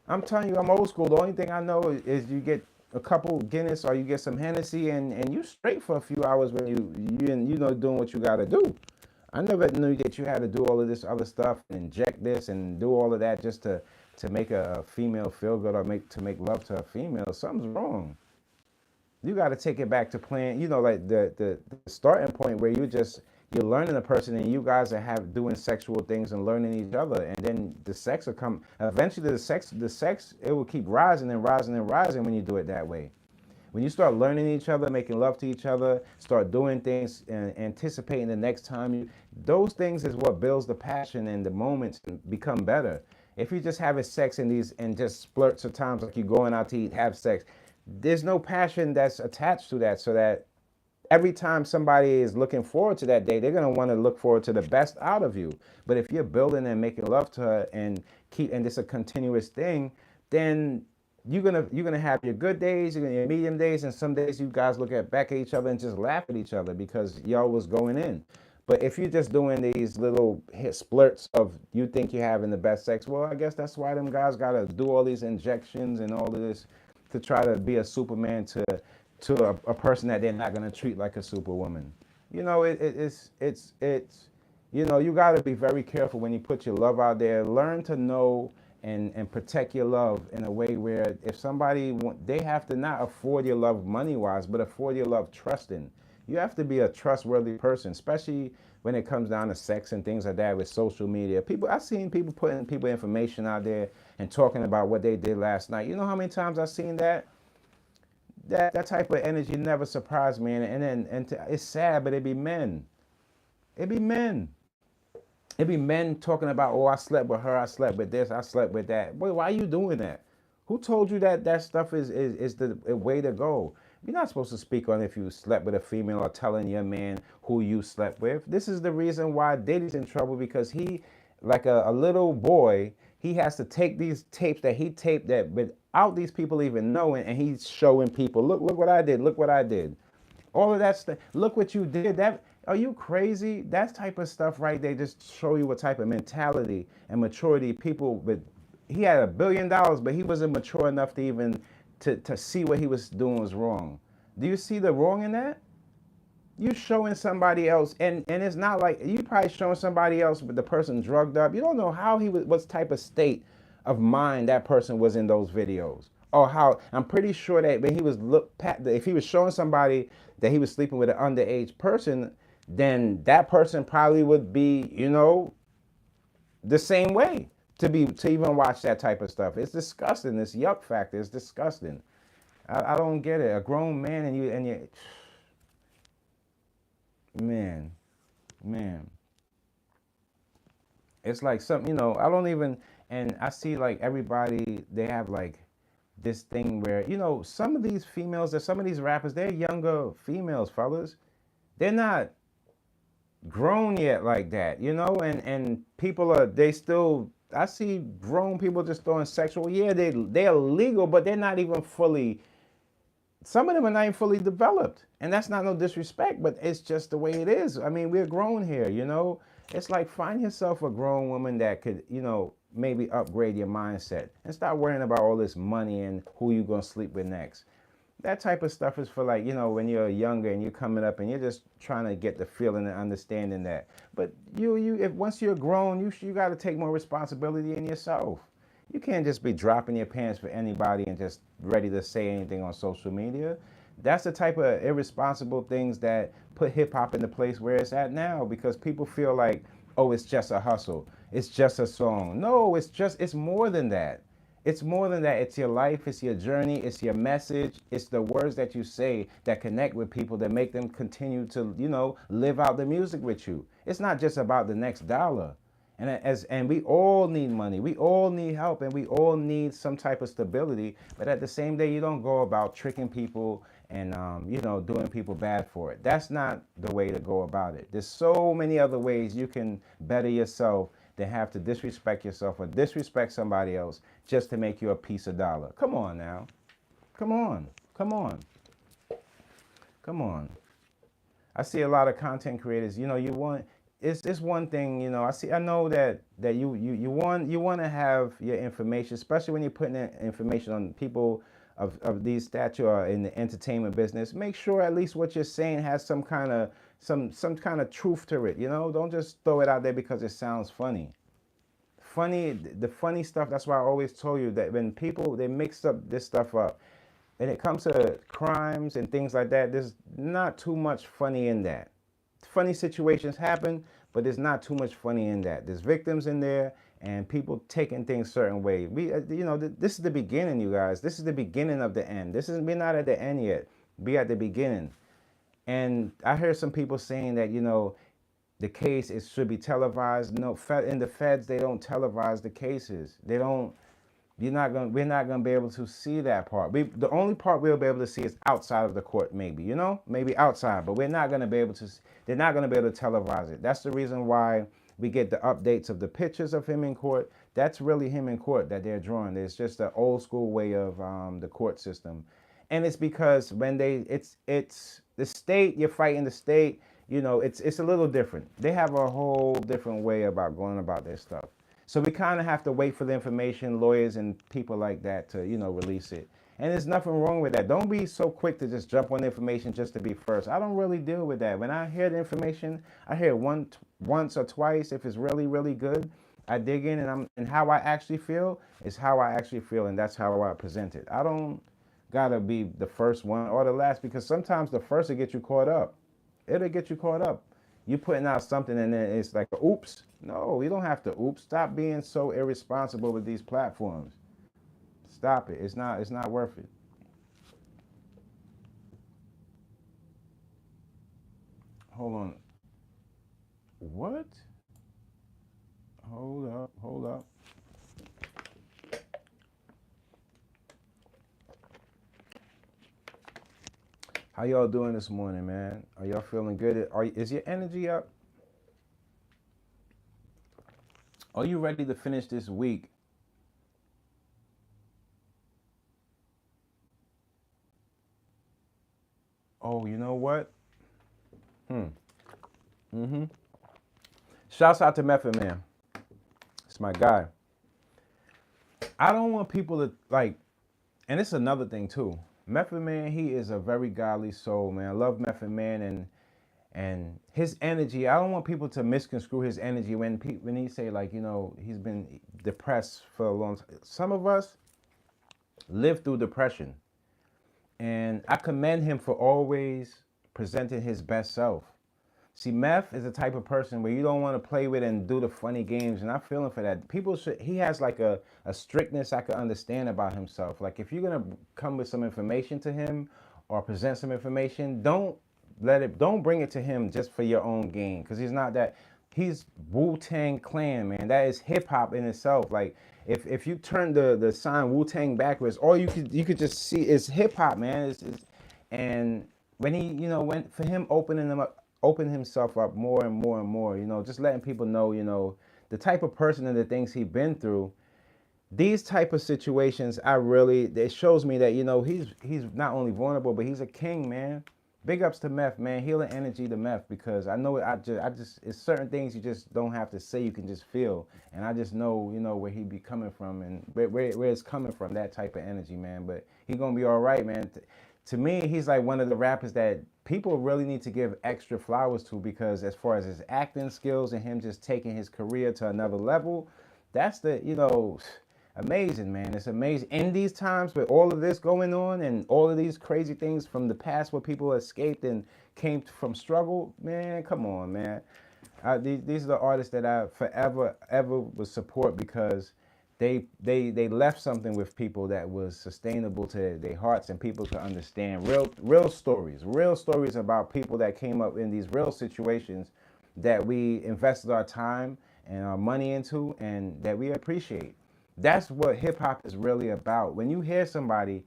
I'm telling you, I'm old school. The only thing I know is you get a couple Guinness or you get some Hennessy and you straight for a few hours when you doing what you got to do. I never knew that you had to do all of this other stuff, inject this and do all of that just to make a female feel good or to make love to a female. Something's wrong. You got to take it back to playing, like the starting point where you're learning a person and you guys are doing sexual things and learning each other, and then the sex will come. Eventually, the sex it will keep rising and rising and rising when you do it that way. When you start learning each other, making love to each other, start doing things and anticipating the next time those things is what builds the passion and the moments become better. If you just having sex and just splurts of times like you're going out to eat, have sex, there's no passion that's attached to that. So that every time somebody is looking forward to that day, they're gonna want to look forward to the best out of you. But if you're building and making love to her and it's a continuous thing, then you're gonna have your good days, you're gonna your medium days, and some days you guys look back at each other and just laugh at each other because y'all was going in. But if you're just doing these little splurts of you think you're having the best sex, well, I guess that's why them guys gotta do all these injections and all of this to try to be a Superman to a person that they're not gonna treat like a superwoman. You gotta be very careful when you put your love out there. Learn to know and protect your love in a way where if somebody they have to not afford your love money wise, but afford your love trusting. You have to be a trustworthy person, especially when it comes down to sex and things like that with social media. I've seen people putting people information out there and talking about what they did last night. You know how many times I've seen that? That type of energy never surprised me, it's sad, but it be men. It be men. It be men talking about, oh, I slept with her, I slept with this, I slept with that. Boy, why are you doing that? Who told you that stuff is the way to go? You're not supposed to speak on if you slept with a female or telling your man who you slept with. This is the reason why Diddy's in trouble, because he, like a little boy, he has to take these tapes that he taped that without these people even knowing, and he's showing people, look what I did, look what I did. All of that stuff. Look what you did. Are you crazy? That type of stuff right there just show you what type of mentality and maturity people. But he had $1 billion, but he wasn't mature enough to even to see what he was doing was wrong. Do you see the wrong in that? You showing somebody else, and it's not like you probably showing somebody else, but the person drugged up. You don't know how what type of state of mind that person was in those videos. or how I'm pretty sure that when he was if he was showing somebody that he was sleeping with an underage person, then that person probably would be, the same way to even watch that type of stuff. It's disgusting. This yuck factor is disgusting. I don't get it. A grown man and you, man, man. It's like something, I don't even, and I see like everybody, they have like this thing where, some of these females, some of these rappers, they're younger females, fellas. They're not grown yet like that, and people they still, I see grown people just throwing sexual, yeah, they're legal, but they're not even fully, some of them are not even fully developed. And that's not no disrespect, but it's just the way it is. I mean, we're grown here. It's like find yourself a grown woman that could, maybe upgrade your mindset and stop worrying about all this money and who you're going to sleep with next. That type of stuff is for like, when you're younger and you're coming up and you're just trying to get the feeling and understanding that. But if once you're grown, you got to take more responsibility in yourself. You can't just be dropping your pants for anybody and just ready to say anything on social media. That's the type of irresponsible things that put hip hop in the place where it's at now, because people feel like, oh, it's just a hustle. It's just a song. No, it's more than that. It's more than that. It's your life, it's your journey, it's your message, it's the words that you say that connect with people, that make them continue to, live out the music with you. It's not just about the next dollar. And we all need money, we all need help, and we all need some type of stability. But at the same day, you don't go about tricking people and doing people bad for it. That's not the way to go about it. There's so many other ways you can better yourself than have to disrespect yourself or disrespect somebody else just to make you a piece of dollar. Come on now, come on, come on, come on. I see a lot of content creators. You want, it's one thing. I know that you want to have your information, especially when you're putting in information on people of these stature or in the entertainment business. Make sure at least what you're saying has some kind of truth to it. Don't just throw it out there because it sounds funny. The funny stuff. That's why I always told you that when people, they mix up this stuff up, when it comes to crimes and things like that, there's not too much funny in that. Funny situations happen, but there's not too much funny in that. There's victims in there and people taking things certain way. This is the beginning, you guys. This is the beginning of the end. We're not at the end yet. Be at the beginning. And I heard some people saying that, the case should be televised. No, in the feds, they don't televise the cases. They don't. We're not gonna be able to see that part. The only part we'll be able to see is outside of the court, maybe, maybe outside, but we're not gonna be able to. They're not gonna be able to televise it. That's the reason why we get the updates of the pictures of him in court. That's really him in court that they're drawing. It's just the old school way of the court system, and it's because when it's the state, you're fighting the state. It's a little different. They have a whole different way about going about their stuff. So we kind of have to wait for the information, lawyers and people like that to, release it. And there's nothing wrong with that. Don't be so quick to just jump on the information just to be first. I don't really deal with that. When I hear the information, I hear it once or twice. If it's really, really good, I dig in, and how I actually feel is how I actually feel, and that's how I present it. I don't gotta be the first one or the last, because sometimes the first will get you caught up. It'll get you caught up. You putting out something and then it's like, oops. No, you don't have to oops. Stop being so irresponsible with these platforms. Stop it. It's not worth it. Hold on. What? Hold up. How y'all doing this morning, man? Are y'all feeling good? Is your energy up? Are you ready to finish this week? Oh, you know what? Hmm. Mm-hmm. Shouts out to Method Man. It's my guy. I don't want people to like, and it's another thing too. Method Man, he is a very godly soul, man. I love Method Man, and his energy. I don't want people to misconstrue his energy when he say like, he's been depressed for a long time. Some of us, lived through depression. And I commend him for always presenting his best self. See, Meth is the type of person where you don't want to play with and do the funny games, and I feel him for that. People should, he has like a strictness I could understand about himself. Like if you're gonna come with some information to him or present some information, don't bring it to him just for your own gain, because he's not that. He's Wu-Tang Clan, man. That is hip hop in itself. Like if you turn the sign Wu-Tang backwards, all you could just see is hip hop, man. And when he, when for him open himself up more and more and more, just letting people know, the type of person and the things he's been through. These type of situations, it shows me that, he's not only vulnerable, but he's a king, man. Big ups to Meth, man. Healing energy to Meth, because I know it's certain things you just don't have to say, you can just feel. And I just know, where he be coming from and where it's coming from, that type of energy, man. But he gonna be all right, man. To me, he's like one of the rappers that people really need to give extra flowers to, because as far as his acting skills and him just taking his career to another level, that's amazing, man. It's amazing. In these times with all of this going on and all of these crazy things from the past where people escaped and came from struggle, man, come on, man. These are the artists that I forever, ever will support, because they left something with people that was sustainable to their hearts, and people could understand real stories about people that came up in these real situations that we invested our time and our money into, and that we appreciate. That's what hip hop is really about. When you hear somebody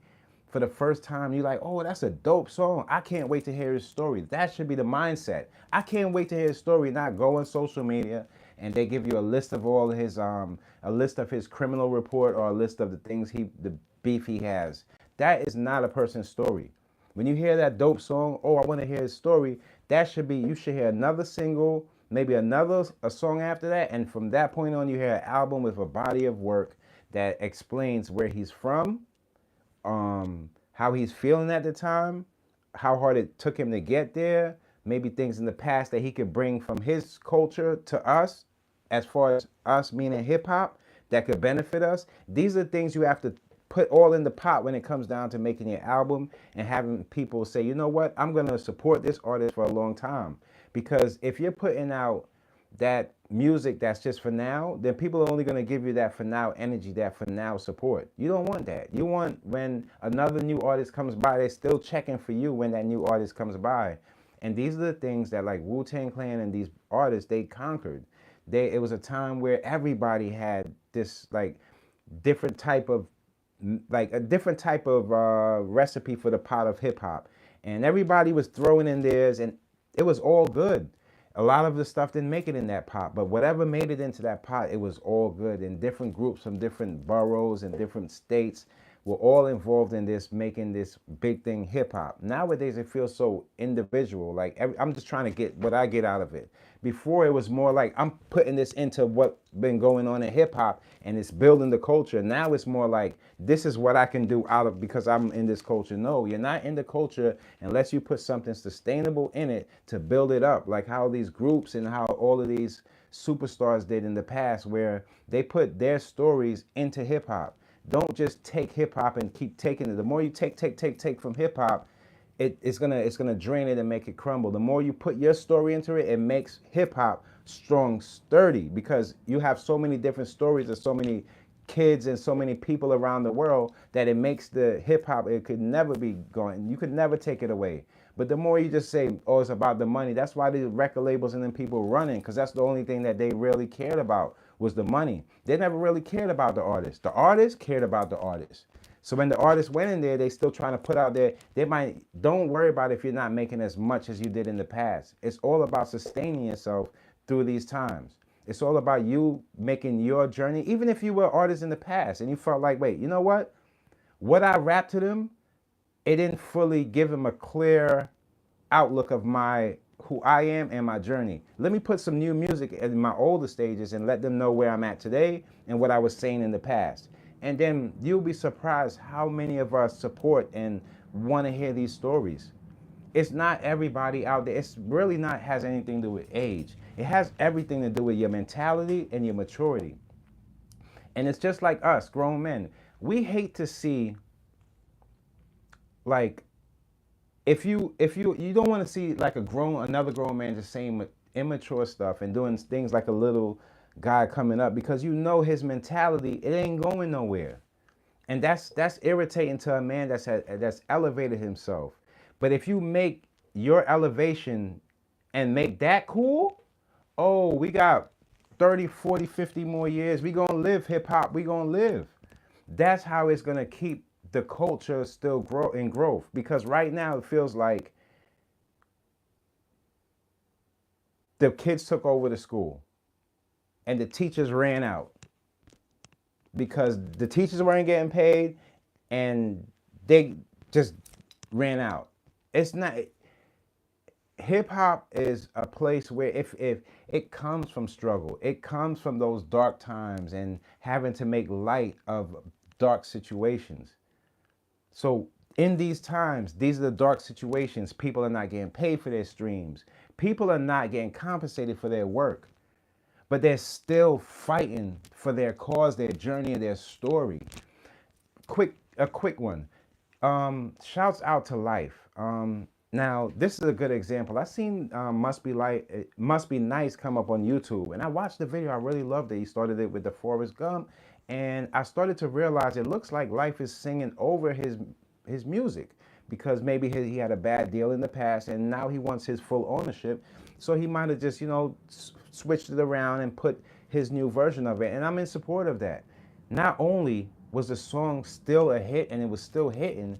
for the first time, you're like, oh, that's a dope song. I can't wait to hear his story. That should be the mindset. I can't wait to hear his story, not go on social media and they give you a list of all of his a list of his criminal report, or a list of the beef he has. That is not a person's story. When you hear that dope song, oh, I want to hear his story, you should hear another single, maybe a song after that, and from that point on, you hear an album with a body of work that explains where he's from, how he's feeling at the time, how hard it took him to get there, maybe things in the past that he could bring from his culture to us, as far as us meaning hip hop, that could benefit us. These are the things you have to put all in the pot when it comes down to making your album and having people say, you know what, I'm going to support this artist for a long time. Because if you're putting out that music that's just for now, then people are only going to give you that for now energy, that for now support. You don't want that. You want, when another new artist comes by, they're still checking for you when that new artist comes by. And these are the things that, like, Wu-Tang Clan and these artists, they conquered. It was a time where everybody had this different type of recipe for the pot of hip hop, and everybody was throwing in theirs, and it was all good. A lot of the stuff didn't make it in that pot, but whatever made it into that pot, it was all good. And different groups from different boroughs and different states were all involved in this, making this big thing, hip hop. Nowadays, it feels so individual. Like I'm just trying to get what I get out of it. Before, it was more like I'm putting this into what's been going on in hip hop, and it's building the culture. Now it's more like, this is what I can do out of, because I'm in this culture. No, you're not in the culture unless you put something sustainable in it to build it up. Like how these groups and how all of these superstars did in the past, where they put their stories into hip hop. Don't just take hip hop and keep taking it. The more you take from hip hop, it's gonna drain it and make it crumble. The more you put your story into it, it makes hip hop strong, sturdy, because you have so many different stories of so many kids and so many people around the world, that it makes the hip hop, it could never be going. You could never take it away. But the more you just say, oh, it's about the money, that's why the record labels and then people running, because that's the only thing that they really cared about was the money. They never really cared about the artist. The artist cared about the artist. So when the artist went in there, they still trying to put out there, don't worry about if you're not making as much as you did in the past. It's all about sustaining yourself through these times. It's all about you making your journey. Even if you were artists in the past and you felt like, wait, you know what? What I rapped to them, it didn't fully give them a clear outlook of who I am and my journey. Let me put some new music in my older stages and let them know where I'm at today and what I was saying in the past. And then you'll be surprised how many of us support and want to hear these stories. It's not everybody out there. It's really not has anything to do with age. It has everything to do with your mentality and your maturity. And it's just like us, grown men. We hate to see like if you don't want to see like another grown man just saying immature stuff and doing things like a little guy coming up, because you know his mentality, it ain't going nowhere. And that's irritating to a man that's elevated himself. But if you make your elevation and make that cool, oh, we got 30, 40, 50 more years. We gonna live hip hop. We gonna live. That's how it's gonna keep the culture still grow in growth. Because right now it feels like the kids took over the school and the teachers ran out because the teachers weren't getting paid and they just ran out. It's not, hip hop is a place where if it comes from struggle, it comes from those dark times and having to make light of dark situations. So in these times, these are the dark situations. People are not getting paid for their streams. People are not getting compensated for their work, but they're still fighting for their cause, their journey, and their story. A quick one. Shouts out to Life. Now this is a good example. I seen Must Be Nice come up on YouTube, and I watched the video. I really loved it. He started it with the Forrest Gump, and I started to realize it looks like Life is singing over his music because maybe he had a bad deal in the past, and now he wants his full ownership. So he might have just switched it around and put his new version of it, and I'm in support of that. Not only was the song still a hit and it was still hitting,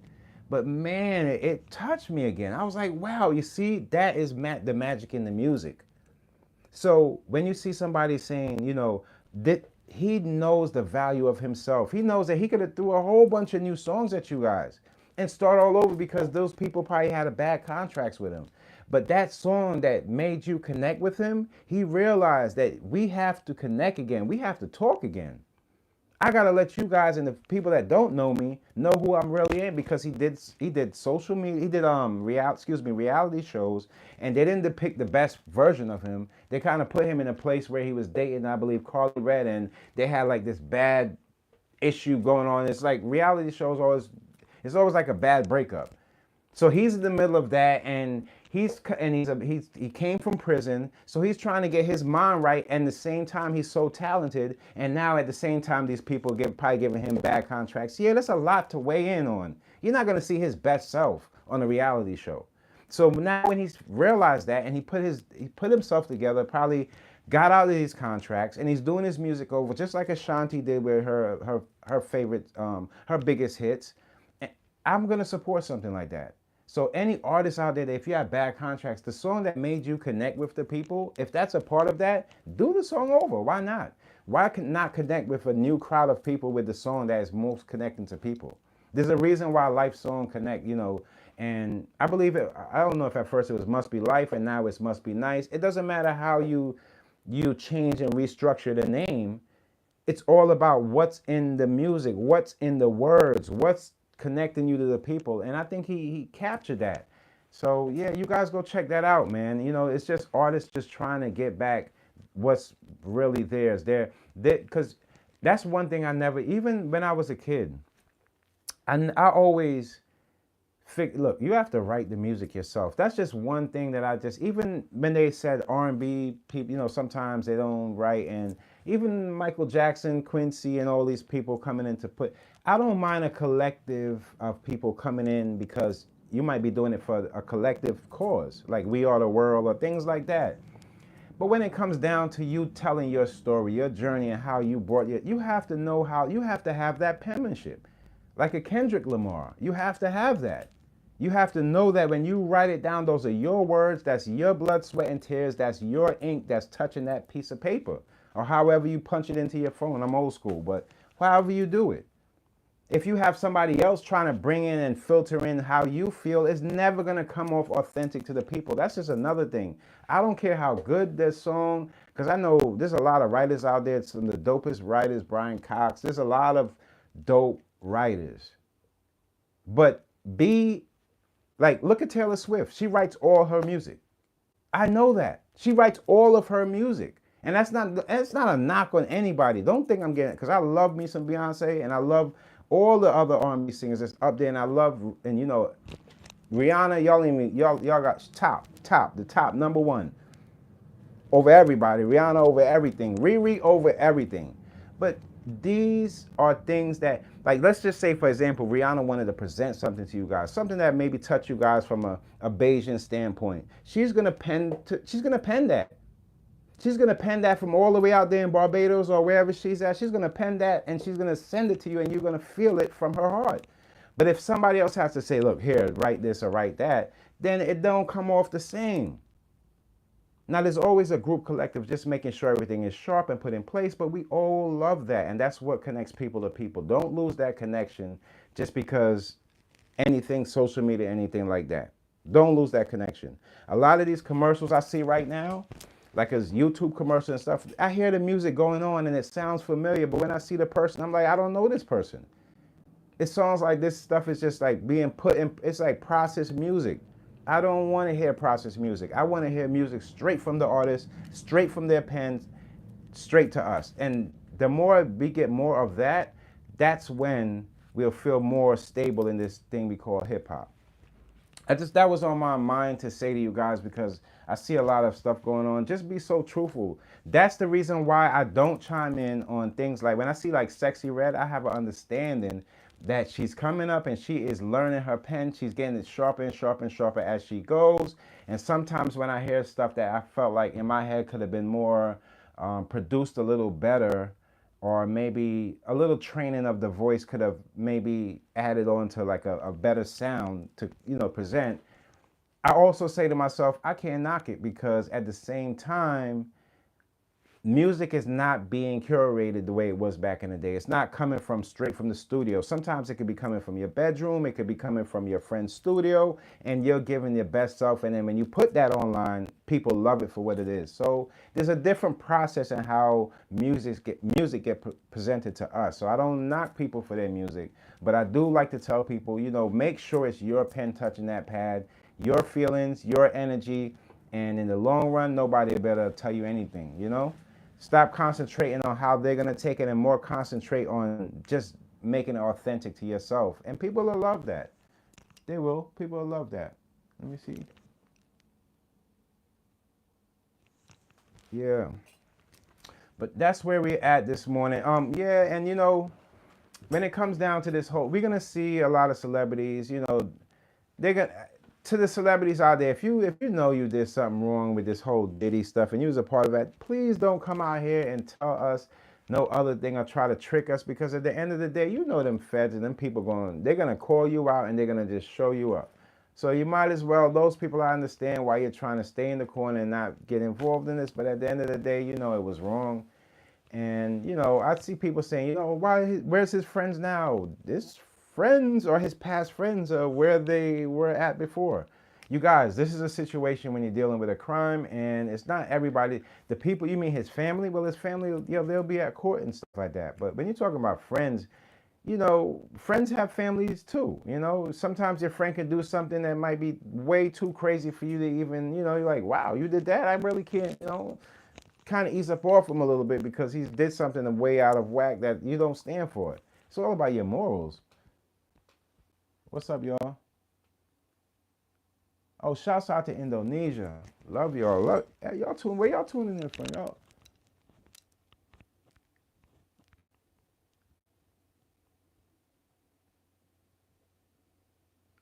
but man, it touched me again. I was like, wow, you see, that is the magic in the music. So when you see somebody saying, that he knows the value of himself, he knows that he could have threw a whole bunch of new songs at you guys and start all over because those people probably had a bad contracts with him. But that song that made you connect with him, he realized that we have to connect again. We have to talk again. I gotta let you guys and the people that don't know me know who I'm really in, because he did social media, he did reality shows, and they didn't depict the best version of him. They kind of put him in a place where he was dating, I believe, Carly Red, and they had like this bad issue going on. It's like reality shows it's always like a bad breakup. So he's in the middle of that, and he came from prison, so he's trying to get his mind right, and at the same time he's so talented, and now at the same time these people probably giving him bad contracts. Yeah, that's a lot to weigh in on. You're not gonna see his best self on a reality show. So now when he's realized that, and he put himself together, probably got out of these contracts, and he's doing his music over just like Ashanti did with her favorite her biggest hits. I'm gonna support something like that. So any artists out there that if you have bad contracts, the song that made you connect with the people, if that's a part of that, do the song over. Why not? Why not connect with a new crowd of people with the song that is most connecting to people? There's a reason why Life song connect, and I believe it. I don't know if at first it was Must Be Life and now it's Must Be Nice. It doesn't matter how you change and restructure the name. It's all about what's in the music, what's in the words, what's connecting you to the people, and I think he captured that. So yeah, you guys go check that out, man. It's just artists just trying to get back what's really theirs. Because that's one thing I never, even when I was a kid, I always look, you have to write the music yourself. That's just one thing that even when they said R&B people, sometimes they don't write, and even Michael Jackson, Quincy, and all these people coming in to I don't mind a collective of people coming in, because you might be doing it for a collective cause, like We Are the World or things like that. But when it comes down to you telling your story, your journey, and how you brought you have to know how, you have to have that penmanship. Like a Kendrick Lamar, you have to have that. You have to know that when you write it down, those are your words, that's your blood, sweat, and tears, that's your ink that's touching that piece of paper. Or however you punch it into your phone. I'm old school, but however you do it. If you have somebody else trying to bring in and filter in how you feel, it's never going to come off authentic to the people. That's just another thing. I don't care how good this song, because I know there's a lot of writers out there. Some of the dopest writers, Brian Cox. There's a lot of dope writers. But look at Taylor Swift. She writes all her music. I know that. She writes all of her music. And that's not a knock on anybody. Don't think I'm getting it, because I love me some Beyonce, and I love All the other R&B singers that's up there, and I love, and you know, Rihanna, y'all got the top number one over everybody. Rihanna over everything. Riri over everything. But these are things that, like, let's just say, for example, Rihanna wanted to present something to you guys, something that maybe touch you guys from a Bayesian standpoint. She's gonna pen that. She's gonna pen that from all the way out there in Barbados or wherever she's at. She's gonna pen that and she's gonna send it to you, and you're gonna feel it from her heart. But if somebody else has to say, look, here, write this or write that, then it don't come off the same. Now, there's always a group collective just making sure everything is sharp and put in place, but we all love that. And that's what connects people to people. Don't lose that connection just because anything, social media, anything like that. Don't lose that connection. A lot of these commercials I see right now, like as YouTube commercials and stuff, I hear the music going on and it sounds familiar, but when I see the person, I'm like, I don't know this person. It sounds like this stuff is just like being put in, it's like processed music. I don't want to hear processed music. I want to hear music straight from the artist, straight from their pens, straight to us. And the more we get more of that, that's when we'll feel more stable in this thing we call hip hop. That was on my mind to say to you guys because I see a lot of stuff going on. Just be so truthful. That's the reason why I don't chime in on things like when I see like Sexy Red, I have an understanding that she's coming up and she is learning her pen. She's getting it sharper and sharper and sharper as she goes. And sometimes when I hear stuff that I felt like in my head could have been more produced a little better, or maybe a little training of the voice could have maybe added on to like a better sound to, you know, present. I also say to myself, I can't knock it because at the same time, music is not being curated the way it was back in the day. It's not coming from straight from the studio. Sometimes it could be coming from your bedroom. It could be coming from your friend's studio, and you're giving your best self. And then when you put that online, people love it for what it is. So there's a different process in how music get presented to us. So I don't knock people for their music, but I do like to tell people, you know, make sure it's your pen touching that pad, your feelings, your energy, and in the long run, nobody better tell you anything, you know? Stop concentrating on how they're going to take it and more concentrate on just making it authentic to yourself. And people will love that. They will. People will love that. Let me see. Yeah. But that's where we're at this morning. Yeah, and you know, when it comes down to this whole, we're going to see a lot of celebrities, you know, they're going to, to the celebrities out there, if you know you did something wrong with this whole Diddy stuff and you was a part of that, please don't come out here and tell us no other thing or try to trick us, because at the end of the day, you know them feds and them people they're gonna call you out and they're gonna just show you up. So you might as well, those people, I understand why you're trying to stay in the corner and not get involved in this, but at the end of the day, you know it was wrong. And you know, I see people saying, you know, where's his friends now? His friends or his past friends are where they were at before. You guys, this is a situation when you're dealing with a crime, and it's not everybody. The people, you mean his family? Well, his family, you know, they'll be at court and stuff like that. But when you're talking about friends, you know, friends have families too. You know, sometimes your friend can do something that might be way too crazy for you to even, you know, you're like, wow, you did that? I really can't, you know, kind of ease up off him a little bit because he did something way out of whack that you don't stand for it. It's all about your morals. What's up, y'all? Oh, shouts out to Indonesia. Love y'all. Where y'all tuning in from, y'all?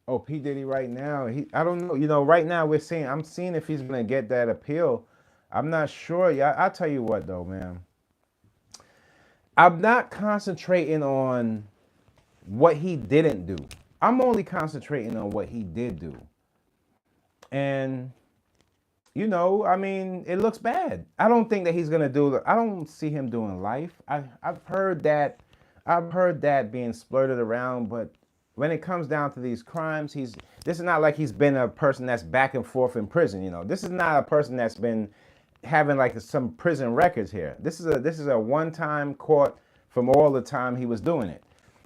Oh, P. Diddy right now. I don't know. You know, right now I'm seeing if he's gonna get that appeal. I'm not sure. Yeah, I'll tell you what though, man. I'm not concentrating on what he didn't do. I'm only concentrating on what he did do. And you know, I mean, it looks bad. I don't think that he's gonna I don't see him doing life. I've heard that being splurted around, but when it comes down to these crimes, this is not like he's been a person that's back and forth in prison, you know. This is not a person that's been having like some prison records here. This is a one-time caught from all the time he was doing it.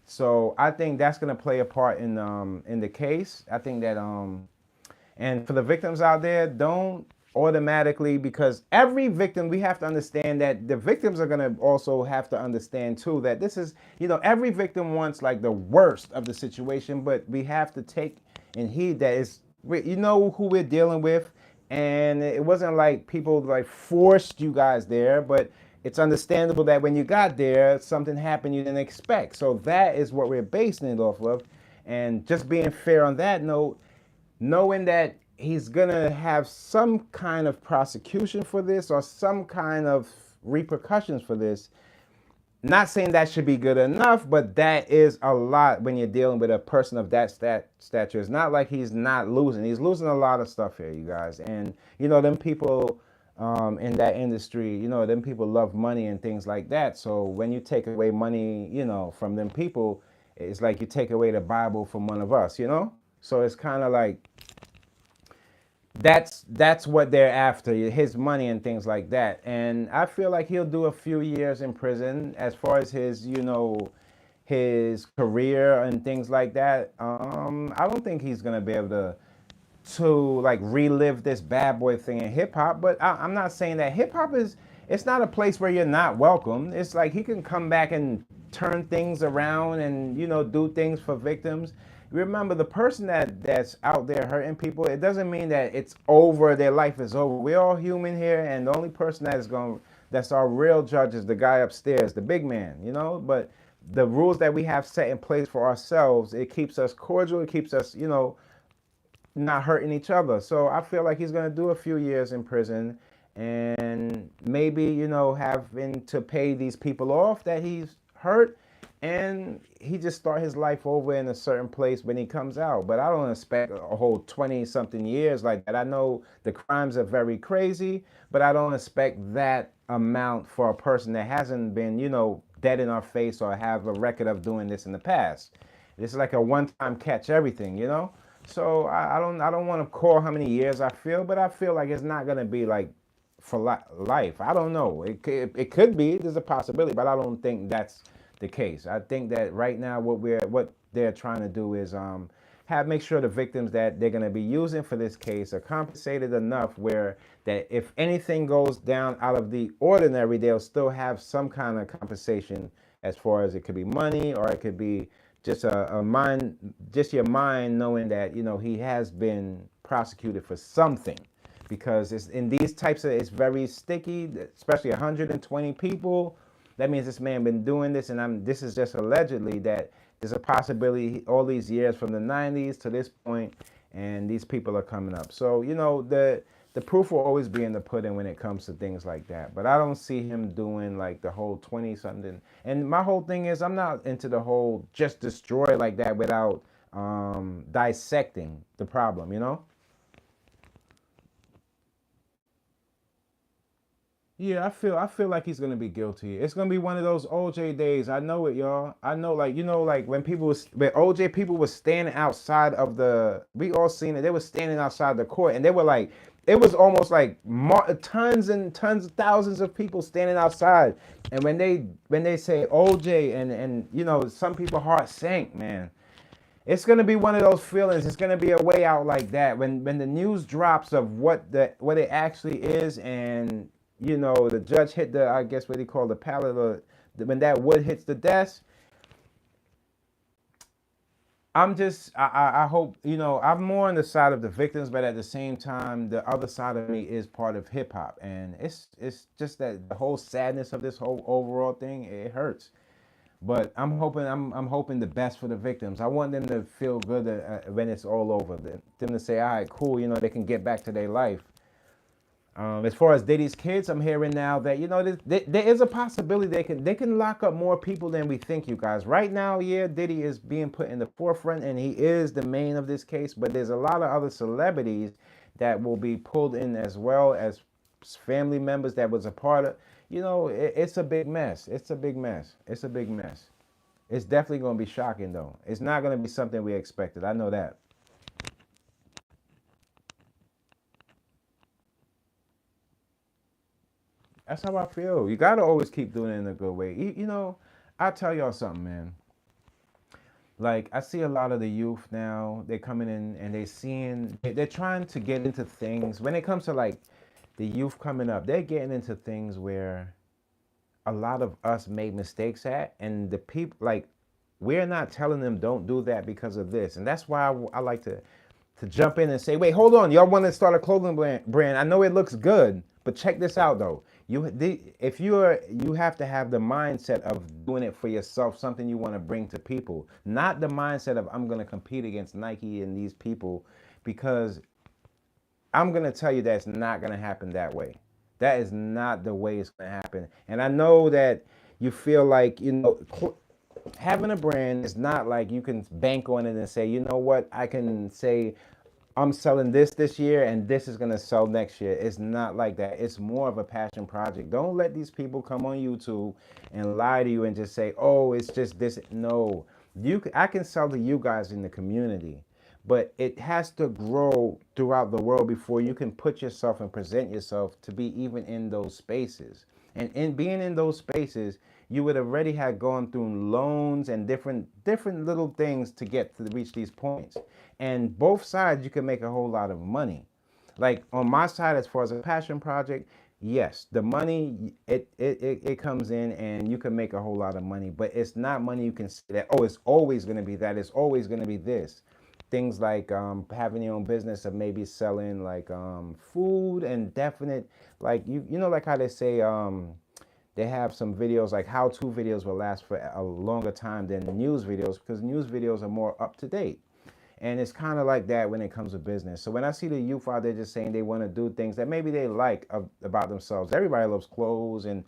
So I think that's gonna play a part in the case. I think that and for the victims out there, don't automatically, because every victim, we have to understand that the victims are going to also have to understand too that this is, every victim wants like the worst of the situation, but we have to take and heed that it's, who we're dealing with. And it wasn't like people like forced you guys there, but it's understandable that when you got there, something happened you didn't expect. So that is what we're basing it off of. And just being fair on that note, knowing that he's gonna have some kind of prosecution for this or some kind of repercussions for this. Not saying that should be good enough, but that is a lot when you're dealing with a person of that stature. It's not like he's not losing. He's losing a lot of stuff here, you guys. And, them people in that industry, them people love money and things like that. So when you take away money, from them people, it's like you take away the Bible from one of us. So it's kind of like, that's what they're after, his money and things like that. And I feel like he'll do a few years in prison as far as his career and things like that. I don't think he's gonna be able to like relive this bad boy thing in hip hop. But I'm not saying that hip hop it's not a place where you're not welcome. It's like he can come back and turn things around and do things for victims. Remember, the person that's out there hurting people, it doesn't mean that it's over, their life is over. We're all human here, and the only person that's our real judge is the guy upstairs, the big man, But the rules that we have set in place for ourselves, it keeps us cordial, it keeps us, not hurting each other. So I feel like he's gonna do a few years in prison, and maybe, having to pay these people off that he's hurt, and he just start his life over in a certain place when he comes out. But I don't expect a whole 20 something years like that. I know the crimes are very crazy, but I don't expect that amount for a person that hasn't been, dead in our face or have a record of doing this in the past. This is like a one-time catch everything. So I don't want to call how many years I feel, but I feel like it's not gonna be like for life. I don't know. It could be. There's a possibility, but I don't think that's the case. I think that right now what they're trying to do is make sure the victims that they're going to be using for this case are compensated enough where that if anything goes down out of the ordinary, they'll still have some kind of compensation, as far as it could be money, or it could be just just your mind knowing that he has been prosecuted for something. Because it's in these types of, it's very sticky, especially 120 people. That means this man been doing this, and this is just allegedly, that there's a possibility all these years from the 90s to this point, and these people are coming up. So, the proof will always be in the pudding when it comes to things like that. But I don't see him doing like the whole 20 something. And my whole thing is, I'm not into the whole just destroy like that without dissecting the problem. Yeah, I feel like he's gonna be guilty. It's gonna be one of those OJ days. I know it, y'all. I know, like, like when OJ people was standing outside of we all seen it. They were standing outside the court, and they were like, it was almost like tons and tons of thousands of people standing outside. And when they say OJ, and some people heart sank, man. It's gonna be one of those feelings. It's gonna be a way out like that when the news drops of what it actually is, and the judge hit I guess what he called the pallet, or when that wood hits the desk. I hope, I'm more on the side of the victims, but at the same time, the other side of me is part of hip hop, and it's just that the whole sadness of this whole overall thing, it hurts. But I'm hoping the best for the victims. I want them to feel good when it's all over. Them to say, all right, cool, they can get back to their life. As far as Diddy's kids, I'm hearing now that there is a possibility they can lock up more people than we think, you guys. Right now, yeah, Diddy is being put in the forefront, and he is the main of this case. But there's a lot of other celebrities that will be pulled in, as well as family members that was a part of. It's a big mess. It's a big mess. It's a big mess. It's definitely going to be shocking, though. It's not going to be something we expected. I know that. That's how I feel. You gotta always keep doing it in a good way. I tell y'all something, man. Like, I see a lot of the youth now. They're coming in and they're trying to get into things. When it comes to like the youth coming up, they're getting into things where a lot of us made mistakes at, and the people, like, we're not telling them don't do that because of this. And that's why I like to jump in and say, wait, hold on, y'all want to start a clothing brand? I know it looks good, but check this out though. If you have to have the mindset of doing it for yourself, something you want to bring to people, not the mindset of I'm going to compete against Nike and these people, because I'm going to tell you that's not going to happen that way. That is not the way it's going to happen. And I know that you feel like, having a brand is not like you can bank on it and say, you know what, I can say I'm selling this year and this is going to sell next year. It's not like that. It's more of a passion project. Don't let these people come on YouTube and lie to you and just say, oh, it's just this. No, I can sell to you guys in the community, but it has to grow throughout the world before you can put yourself and present yourself to be even in those spaces. And in being in those spaces, you would already have gone through loans and different little things to get to reach these points. And both sides, you can make a whole lot of money. Like on my side, as far as a passion project, yes, the money it comes in and you can make a whole lot of money, but it's not money you can say that, oh, it's always going to be that, it's always going to be this. Things like having your own business of maybe selling like food and definite, like like how they say they have some videos, like how-to videos will last for a longer time than news videos, because news videos are more up to date. And it's kind of like that when it comes to business. So when I see the youth out there just saying they want to do things that maybe they like about themselves, everybody loves clothes, and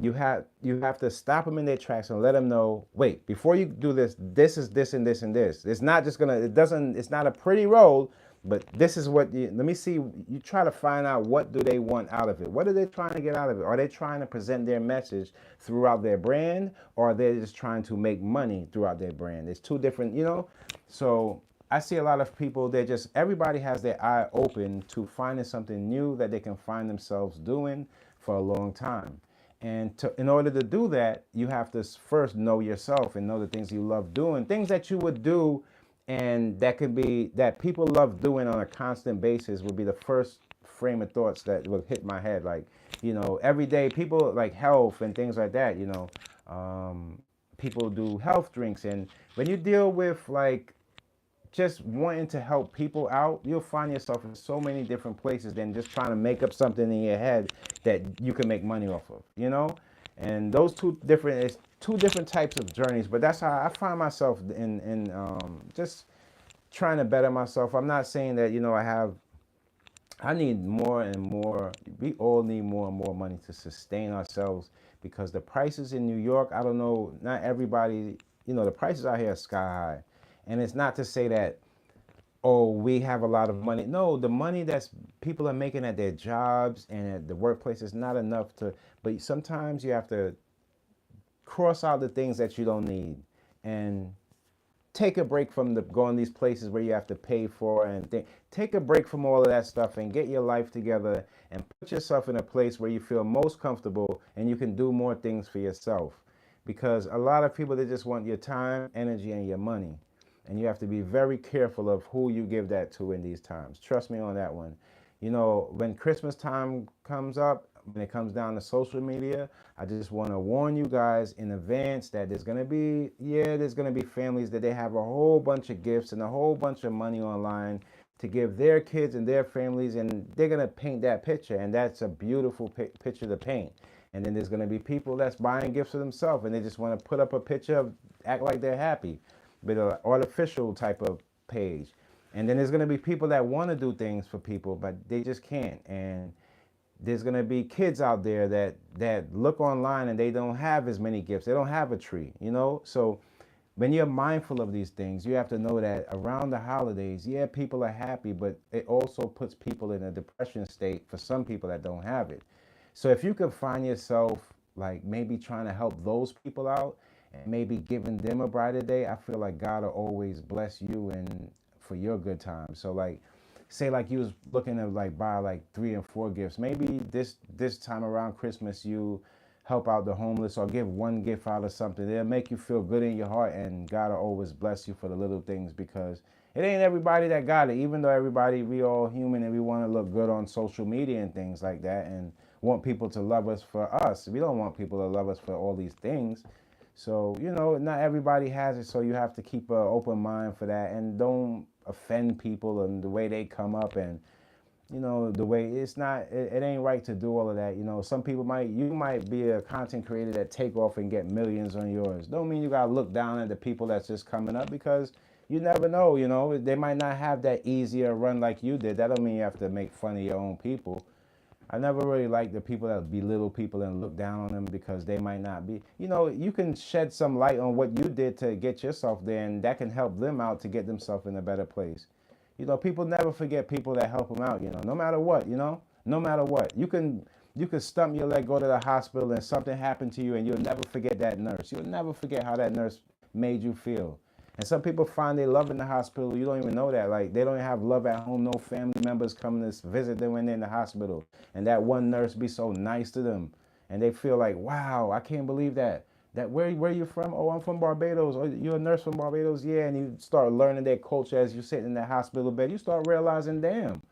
you have to stop them in their tracks and let them know, wait, before you do this, this is this and this and this. It's not just gonna, it's not a pretty road, but this is what let me see. You try to find out, what do they want out of it? What are they trying to get out of it? Are they trying to present their message throughout their brand, or are they just trying to make money throughout their brand? It's two different, So I see a lot of people, everybody has their eye open to finding something new that they can find themselves doing for a long time. And in order to do that, you have to first know yourself and know the things you love doing, things that you would do, and that people love doing on a constant basis would be the first frame of thoughts that would hit my head. Like, every day people like health and things like that, people do health drinks. And when you deal with like just wanting to help people out, you'll find yourself in so many different places than just trying to make up something in your head that you can make money off of. And those it's two different types of journeys, but that's how I find myself in just trying to better myself. I'm not saying that, I need more and more, we all need more and more money to sustain ourselves, because the prices in New York, I don't know, not everybody, the prices out here are sky high. And it's not to say that, oh, we have a lot of money. No, the money that's people are making at their jobs and at the workplace is not enough but sometimes you have to cross out the things that you don't need and take a break from going these places where you have to pay for and take a break from all of that stuff and get your life together and put yourself in a place where you feel most comfortable and you can do more things for yourself. Because a lot of people, they just want your time, energy, and your money. And you have to be very careful of who you give that to in these times. Trust me on that one. When Christmas time comes up, when it comes down to social media, I just want to warn you guys in advance that there's going to be families that they have a whole bunch of gifts and a whole bunch of money online to give their kids and their families, and they're going to paint that picture, and that's a beautiful picture to paint. And then there's going to be people that's buying gifts for themselves, and they just want to put up a picture of, act like they're happy, with an artificial type of page. And then there's going to be people that want to do things for people, but they just can't. And there's going to be kids out there that look online and they don't have as many gifts. They don't have a tree, So when you're mindful of these things, you have to know that around the holidays, yeah, people are happy, but it also puts people in a depression state for some people that don't have it. So if you can find yourself like maybe trying to help those people out and maybe giving them a brighter day, I feel like God will always bless you and for your good time. So like, say like you was looking to like buy like 3 and 4 gifts. Maybe this time around Christmas, you help out the homeless or give one gift out of something. It'll make you feel good in your heart, and God will always bless you for the little things, because it ain't everybody that got it. Even though everybody, we all human and we want to look good on social media and things like that, and want people to love us for us. We don't want people to love us for all these things. So, not everybody has it, so you have to keep an open mind for that, and don't offend people and the way they come up, and the way it's not, it ain't right to do all of that. Some people you might be a content creator that take off and get millions on yours. Don't mean you gotta look down at the people that's just coming up, because you never know. They might not have that easier run like you did. That don't mean you have to make fun of your own people. I never really like the people that belittle people and look down on them because they might not be. You can shed some light on what you did to get yourself there, and that can help them out to get themselves in a better place. People never forget people that help them out, no matter what, no matter what. You can stump your leg, go to the hospital, and something happened to you, and you'll never forget that nurse. You'll never forget how that nurse made you feel. And some people find they love in the hospital. You don't even know that. Like, they don't even have love at home. No family members coming to visit them when they're in the hospital. And that one nurse be so nice to them. And they feel like, wow, I can't believe that. Where you from? Oh, I'm from Barbados. Oh, you're a nurse from Barbados? Yeah. And you start learning their culture as you sit in that hospital bed. You start realizing, damn.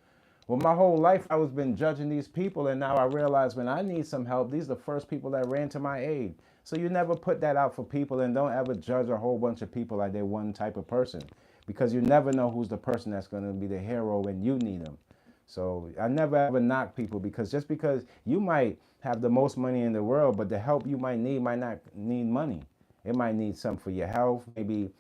Well, my whole life I was been judging these people, and now I realize when I need some help, these are the first people that ran to my aid. So you never put that out for people, and don't ever judge a whole bunch of people like they're one type of person, because you never know who's the person that's going to be the hero when you need them. So I never ever knock people, because just because you might have the most money in the world, but the help you might not need money. It might need something for your health, maybe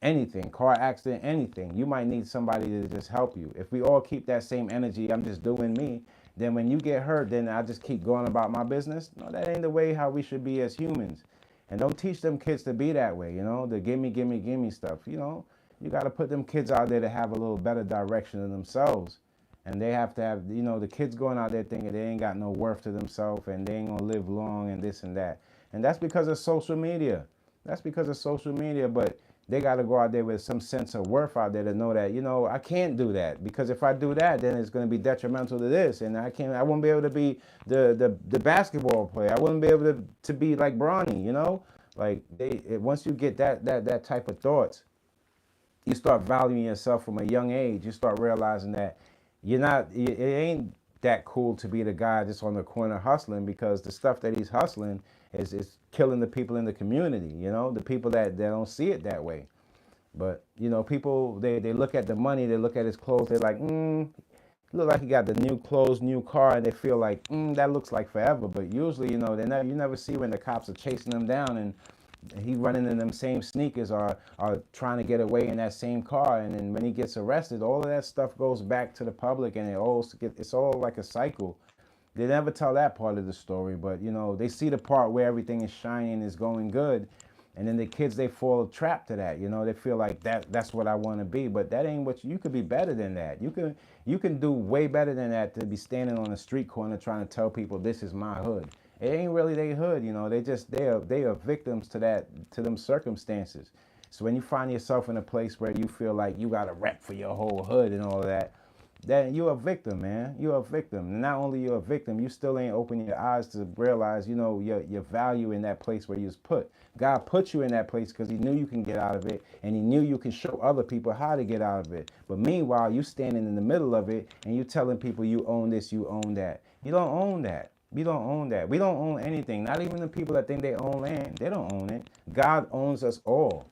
anything, car accident, anything. You might need somebody to just help you. If we all keep that same energy, I'm just doing me, then when you get hurt, then I just keep going about my business. No, that ain't the way how we should be as humans. And don't teach them kids to be that way, the gimme, gimme, gimme stuff. You got to put them kids out there to have a little better direction of themselves. And they have to have, the kids going out there thinking they ain't got no worth to themselves and they ain't going to live long and this and that. And that's because of social media. But they got to go out there with some sense of worth out there to know that, I can't do that, because if I do that, then it's going to be detrimental to this, and I won't be able to be the basketball player. I wouldn't be able to be like Bronny, like once you get that type of thoughts, you start valuing yourself from a young age. You start realizing that it ain't that cool to be the guy just on the corner hustling, because the stuff that he's hustling is killing the people in the community, the people that don't see it that way. But, people, they look at the money, they look at his clothes, they're like, look like he got the new clothes, new car, and they feel like, that looks like forever. But usually, you never see when the cops are chasing him down and he running in them same sneakers, or trying to get away in that same car. And then when he gets arrested, all of that stuff goes back to the public, and it's all like a cycle. They never tell that part of the story, but they see the part where everything is shining, is going good, and then the kids, they fall trapped to that. They feel like that's what I want to be, but that ain't what you could be better than that. You can do way better than that, to be standing on a street corner trying to tell people this is my hood. It ain't really their hood, they are victims to them circumstances. So when you find yourself in a place where you feel like you got a rep for your whole hood and all of that, then you're a victim, man. You're a victim. And not only you're a victim, you still ain't opening your eyes to realize, your value in that place where you was put. God put you in that place because he knew you can get out of it, and he knew you can show other people how to get out of it. But meanwhile, you standing in the middle of it, and you telling people you own this, you own that. You don't own that. We don't own that. We don't own anything. Not even the people that think they own land. They don't own it. God owns us all.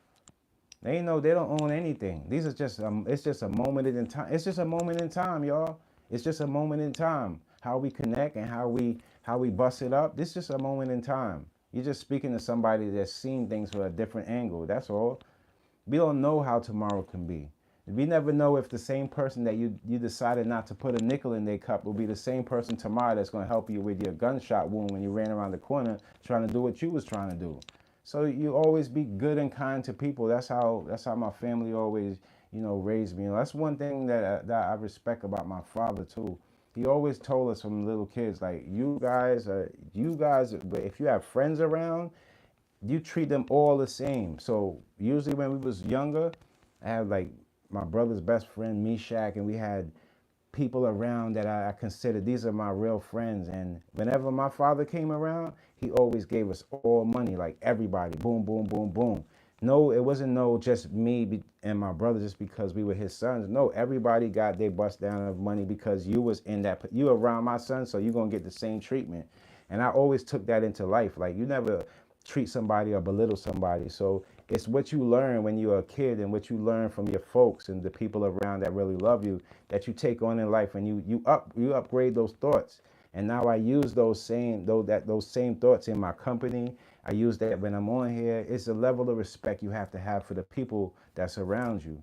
They don't own anything. These are just it's just a moment in time. It's just a moment in time, y'all. It's just a moment in time. How we connect and how we bust it up. This is just a moment in time. You're just speaking to somebody that's seen things from a different angle. That's all. We don't know how tomorrow can be. We never know if the same person that you decided not to put a nickel in their cup will be the same person tomorrow that's going to help you with your gunshot wound when you ran around the corner trying to do what you was trying to do. So you always be good and kind to people. That's how my family always, raised me. That's one thing that I respect about my father too. He always told us from little kids, like, you guys, but if you have friends around, you treat them all the same. So usually when we was younger, I had like my brother's best friend, Meshach, and we had people around that I considered these are my real friends. And whenever my father came around, he always gave us all money, like everybody, boom, boom, boom, boom. No, it wasn't no just me and my brother just because we were his sons. No, everybody got their bust down of money because you was in that, you around my son, so you're gonna get the same treatment. And I always took that into life. Like, you never treat somebody or belittle somebody. So it's what you learn when you're a kid and what you learn from your folks and the people around that really love you that you take on in life, and you upgrade those thoughts. And now I use those same thoughts in my company. I use that when I'm on here. It's a level of respect you have to have for the people that surround you.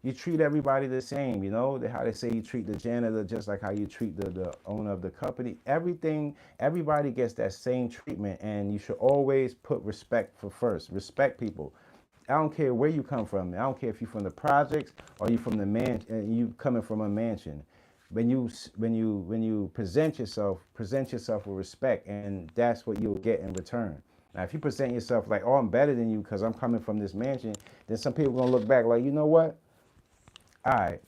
You treat everybody the same, you know, how they say you treat the janitor just like how you treat the owner of the company. Everybody gets that same treatment, and you should always put respect for first. Respect people. I don't care where you come from. I don't care if you're from the projects or you from the man, and you coming from a mansion. When you present yourself with respect, and that's what you'll get in return. Now, if you present yourself like, oh, I'm better than you because I'm coming from this mansion, then some people are gonna look back like, you know what? All right,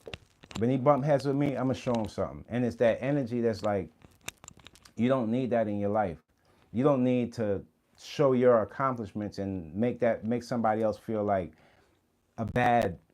when he bump heads with me, I'm gonna show him something. And it's that energy that's like, you don't need that in your life. You don't need to show your accomplishments and make somebody else feel like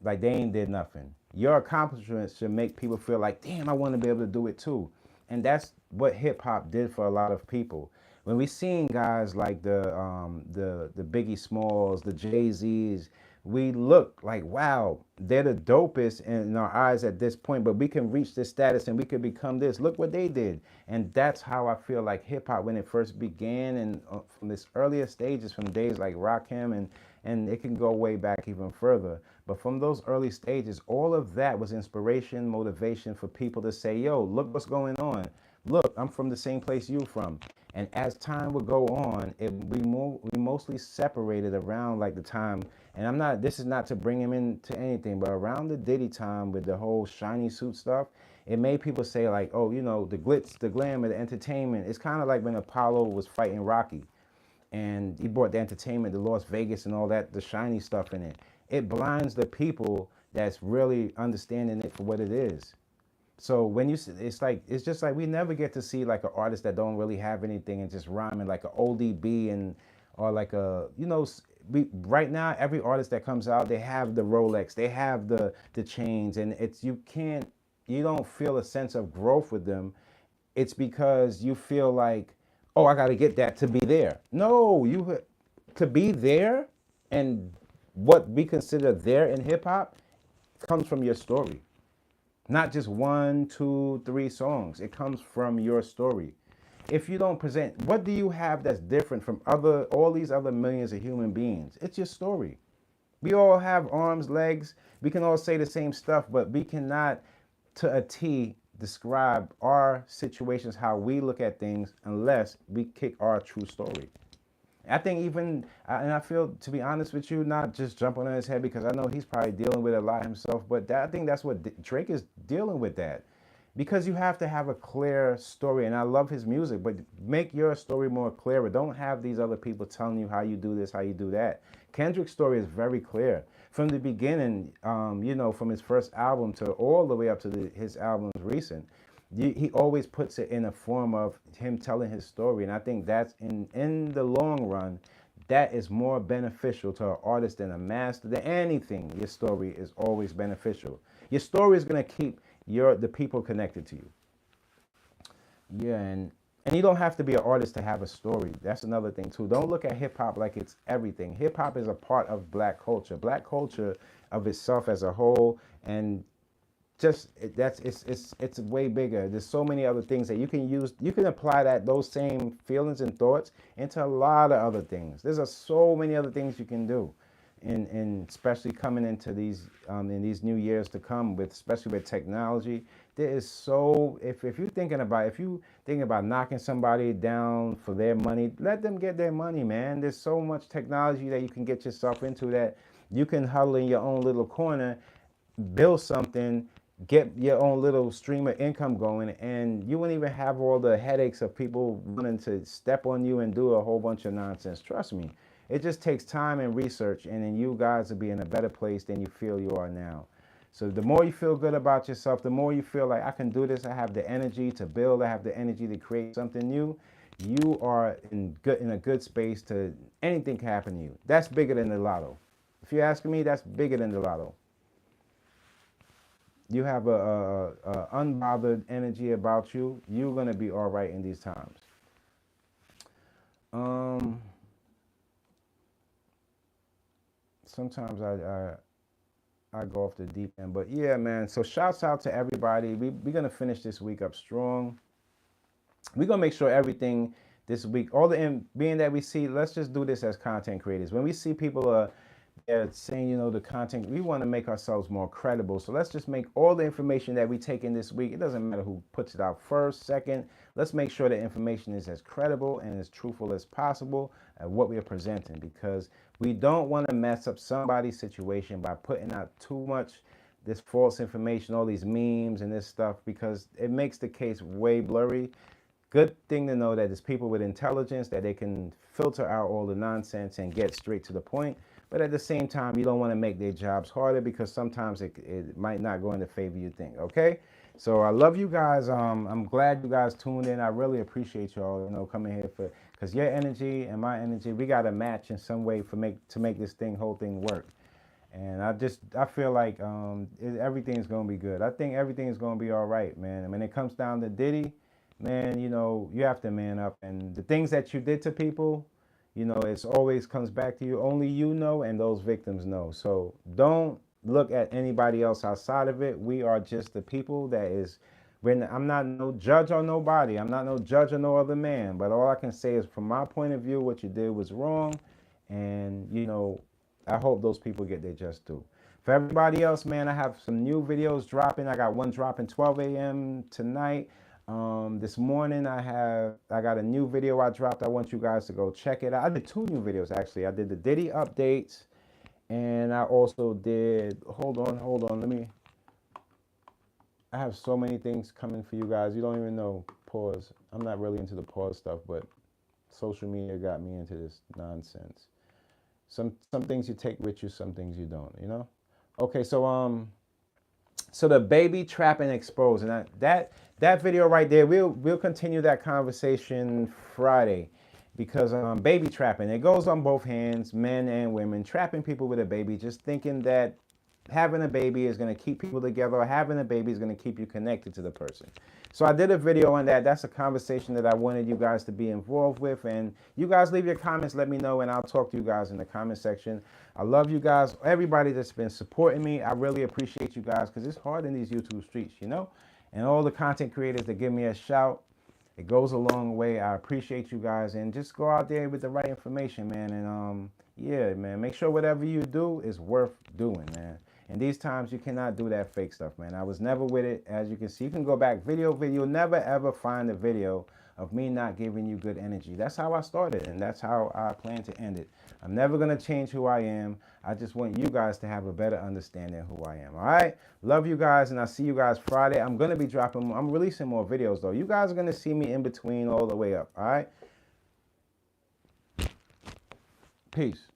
like they ain't did nothing. Your accomplishments should make people feel like, damn, I want to be able to do it too. And that's what hip hop did for a lot of people. When we seen guys like the Biggie Smalls, the Jay-Z's, we look like, wow, they're the dopest in our eyes at this point, but we can reach this status and we could become this. Look what they did. And that's how I feel like hip hop when it first began, and from this earlier stages, from days like Rakim, and it can go way back even further. But from those early stages, all of that was inspiration, motivation for people to say, yo, look what's going on. Look, I'm from the same place you from. And as time would go on, we mostly separated around like the time, and this is not to bring him into anything, but around the Diddy time with the whole shiny suit stuff, it made people say like, oh, you know, the glitz, the glamour, the entertainment. It's kind of like when Apollo was fighting Rocky, and he brought the entertainment, the Las Vegas and all that, the shiny stuff in it. It blinds the people that's really understanding it for what it is. So when it's just like we never get to see like an artist that don't really have anything and just rhyming like an ODB or like right now every artist that comes out, they have the Rolex, they have the chains, and you don't feel a sense of growth with them. It's because you feel like, oh, I got to get that to be there. No, to be there, and what we consider there in hip hop comes from your story. Not just 1, 2, 3 songs. It comes from your story. If you don't present, what do you have that's different from all these other millions of human beings? It's your story. We all have arms, legs. We can all say the same stuff, but we cannot, to a T, describe our situations, how we look at things, unless we kick our true story. I think and I feel, to be honest with you, not just jumping on his head because I know he's probably dealing with it a lot himself, but I think that's what Drake is dealing with, that. Because you have to have a clear story, and I love his music, but make your story more clearer. Don't have these other people telling you how you do this, how you do that. Kendrick's story is very clear. From the beginning, from his first album to all the way up to his albums recent, he always puts it in a form of him telling his story. And I think that's in the long run, that is more beneficial to an artist than a master, than anything. Your story is always beneficial. Your story is going to keep the people connected to you. Yeah, and you don't have to be an artist to have a story. That's another thing too. Don't look at hip hop like it's everything. Hip hop is a part of black culture. Black culture of itself as a whole, and it's way bigger. There's so many other things that you can use. You can apply those same feelings and thoughts into a lot of other things. There's so many other things you can do, and especially coming into these in these new years to come, especially with technology. There is if you thinking about knocking somebody down for their money, let them get their money, man. There's so much technology that you can get yourself into that you can huddle in your own little corner, build something, get your own little stream of income going, and you wouldn't even have all the headaches of people wanting to step on you and do a whole bunch of nonsense. Trust me, it just takes time and research, and then you guys will be in a better place than you feel you are now. So the more you feel good about yourself, the more you feel like I can do this, I have the energy to build, I have the energy to create something new, you are in a good space to anything can happen to you. That's bigger than the lotto. If you're asking me, that's bigger than the lotto. You have a unbothered energy about you. You're gonna be all right in these times. Sometimes I go off the deep end, but yeah, man. So shouts out to everybody. We're gonna finish this week up strong. We're gonna make sure everything this week, all the being that we see, let's just do this as content creators. When we see people they're saying, you know, the content, we want to make ourselves more credible. So let's just make all the information that we take in this week, it doesn't matter who puts it out first, second, let's make sure the information is as credible and as truthful as possible at what we are presenting, because we don't want to mess up somebody's situation by putting out too much this false information, all these memes and this stuff, because it makes the case way blurry. Good thing to know that there's people with intelligence that they can filter out all the nonsense and get straight to the point. But at the same time, you don't want to make their jobs harder, because sometimes it might not go in the favor you think. Okay, so I love you guys. I'm glad you guys tuned in. I really appreciate y'all, you know, coming here because your energy and my energy, we got to match in some way to make this whole thing work. And I feel like everything's gonna be good. I think everything's gonna be all right, man. And when it comes down to Diddy, man, you know, you have to man up. And the things that you did to people, you know, it's always comes back to you. Only you know, and those victims know. So don't look at anybody else outside of it. We are just the people that is, I'm not no judge on nobody. I'm not no judge on no other man. But all I can say is, from my point of view, what you did was wrong. And, you know, I hope those people get their just due. For everybody else, man, I have some new videos dropping. I got one dropping 12 a.m. tonight. This morning I got a new video I dropped. I want you guys to go check it out. I did 2 new videos actually. I did the Diddy updates, and I also did, hold on, I have so many things coming for you guys. You don't even know. Pause. I'm not really into the pause stuff, but social media got me into this nonsense. Some things you take with you, some things you don't, you know? Okay, so the baby trapping exposed, and that video right there, we'll continue that conversation Friday, because baby trapping, it goes on both hands, men and women, trapping people with a baby, just thinking that having a baby is going to keep people together, or having a baby is going to keep you connected to the person. So I did a video on that. That's a conversation that I wanted you guys to be involved with. And you guys leave your comments, let me know, and I'll talk to you guys in the comment section. I love you guys. Everybody that's been supporting me, I really appreciate you guys, because it's hard in these YouTube streets, you know? And all the content creators that give me a shout, it goes a long way. I appreciate you guys. And just go out there with the right information, man. And yeah, man, make sure whatever you do is worth doing, man. In these times, you cannot do that fake stuff, man. I was never with it. As you can see, you can go back video, never ever find a video of me not giving you good energy. That's how I started, and that's how I plan to end it. I'm never going to change who I am. I just want you guys to have a better understanding of who I am, all right? Love you guys, and I'll see you guys Friday. I'm going to be I'm releasing more videos, though. You guys are going to see me in between all the way up, all right? Peace.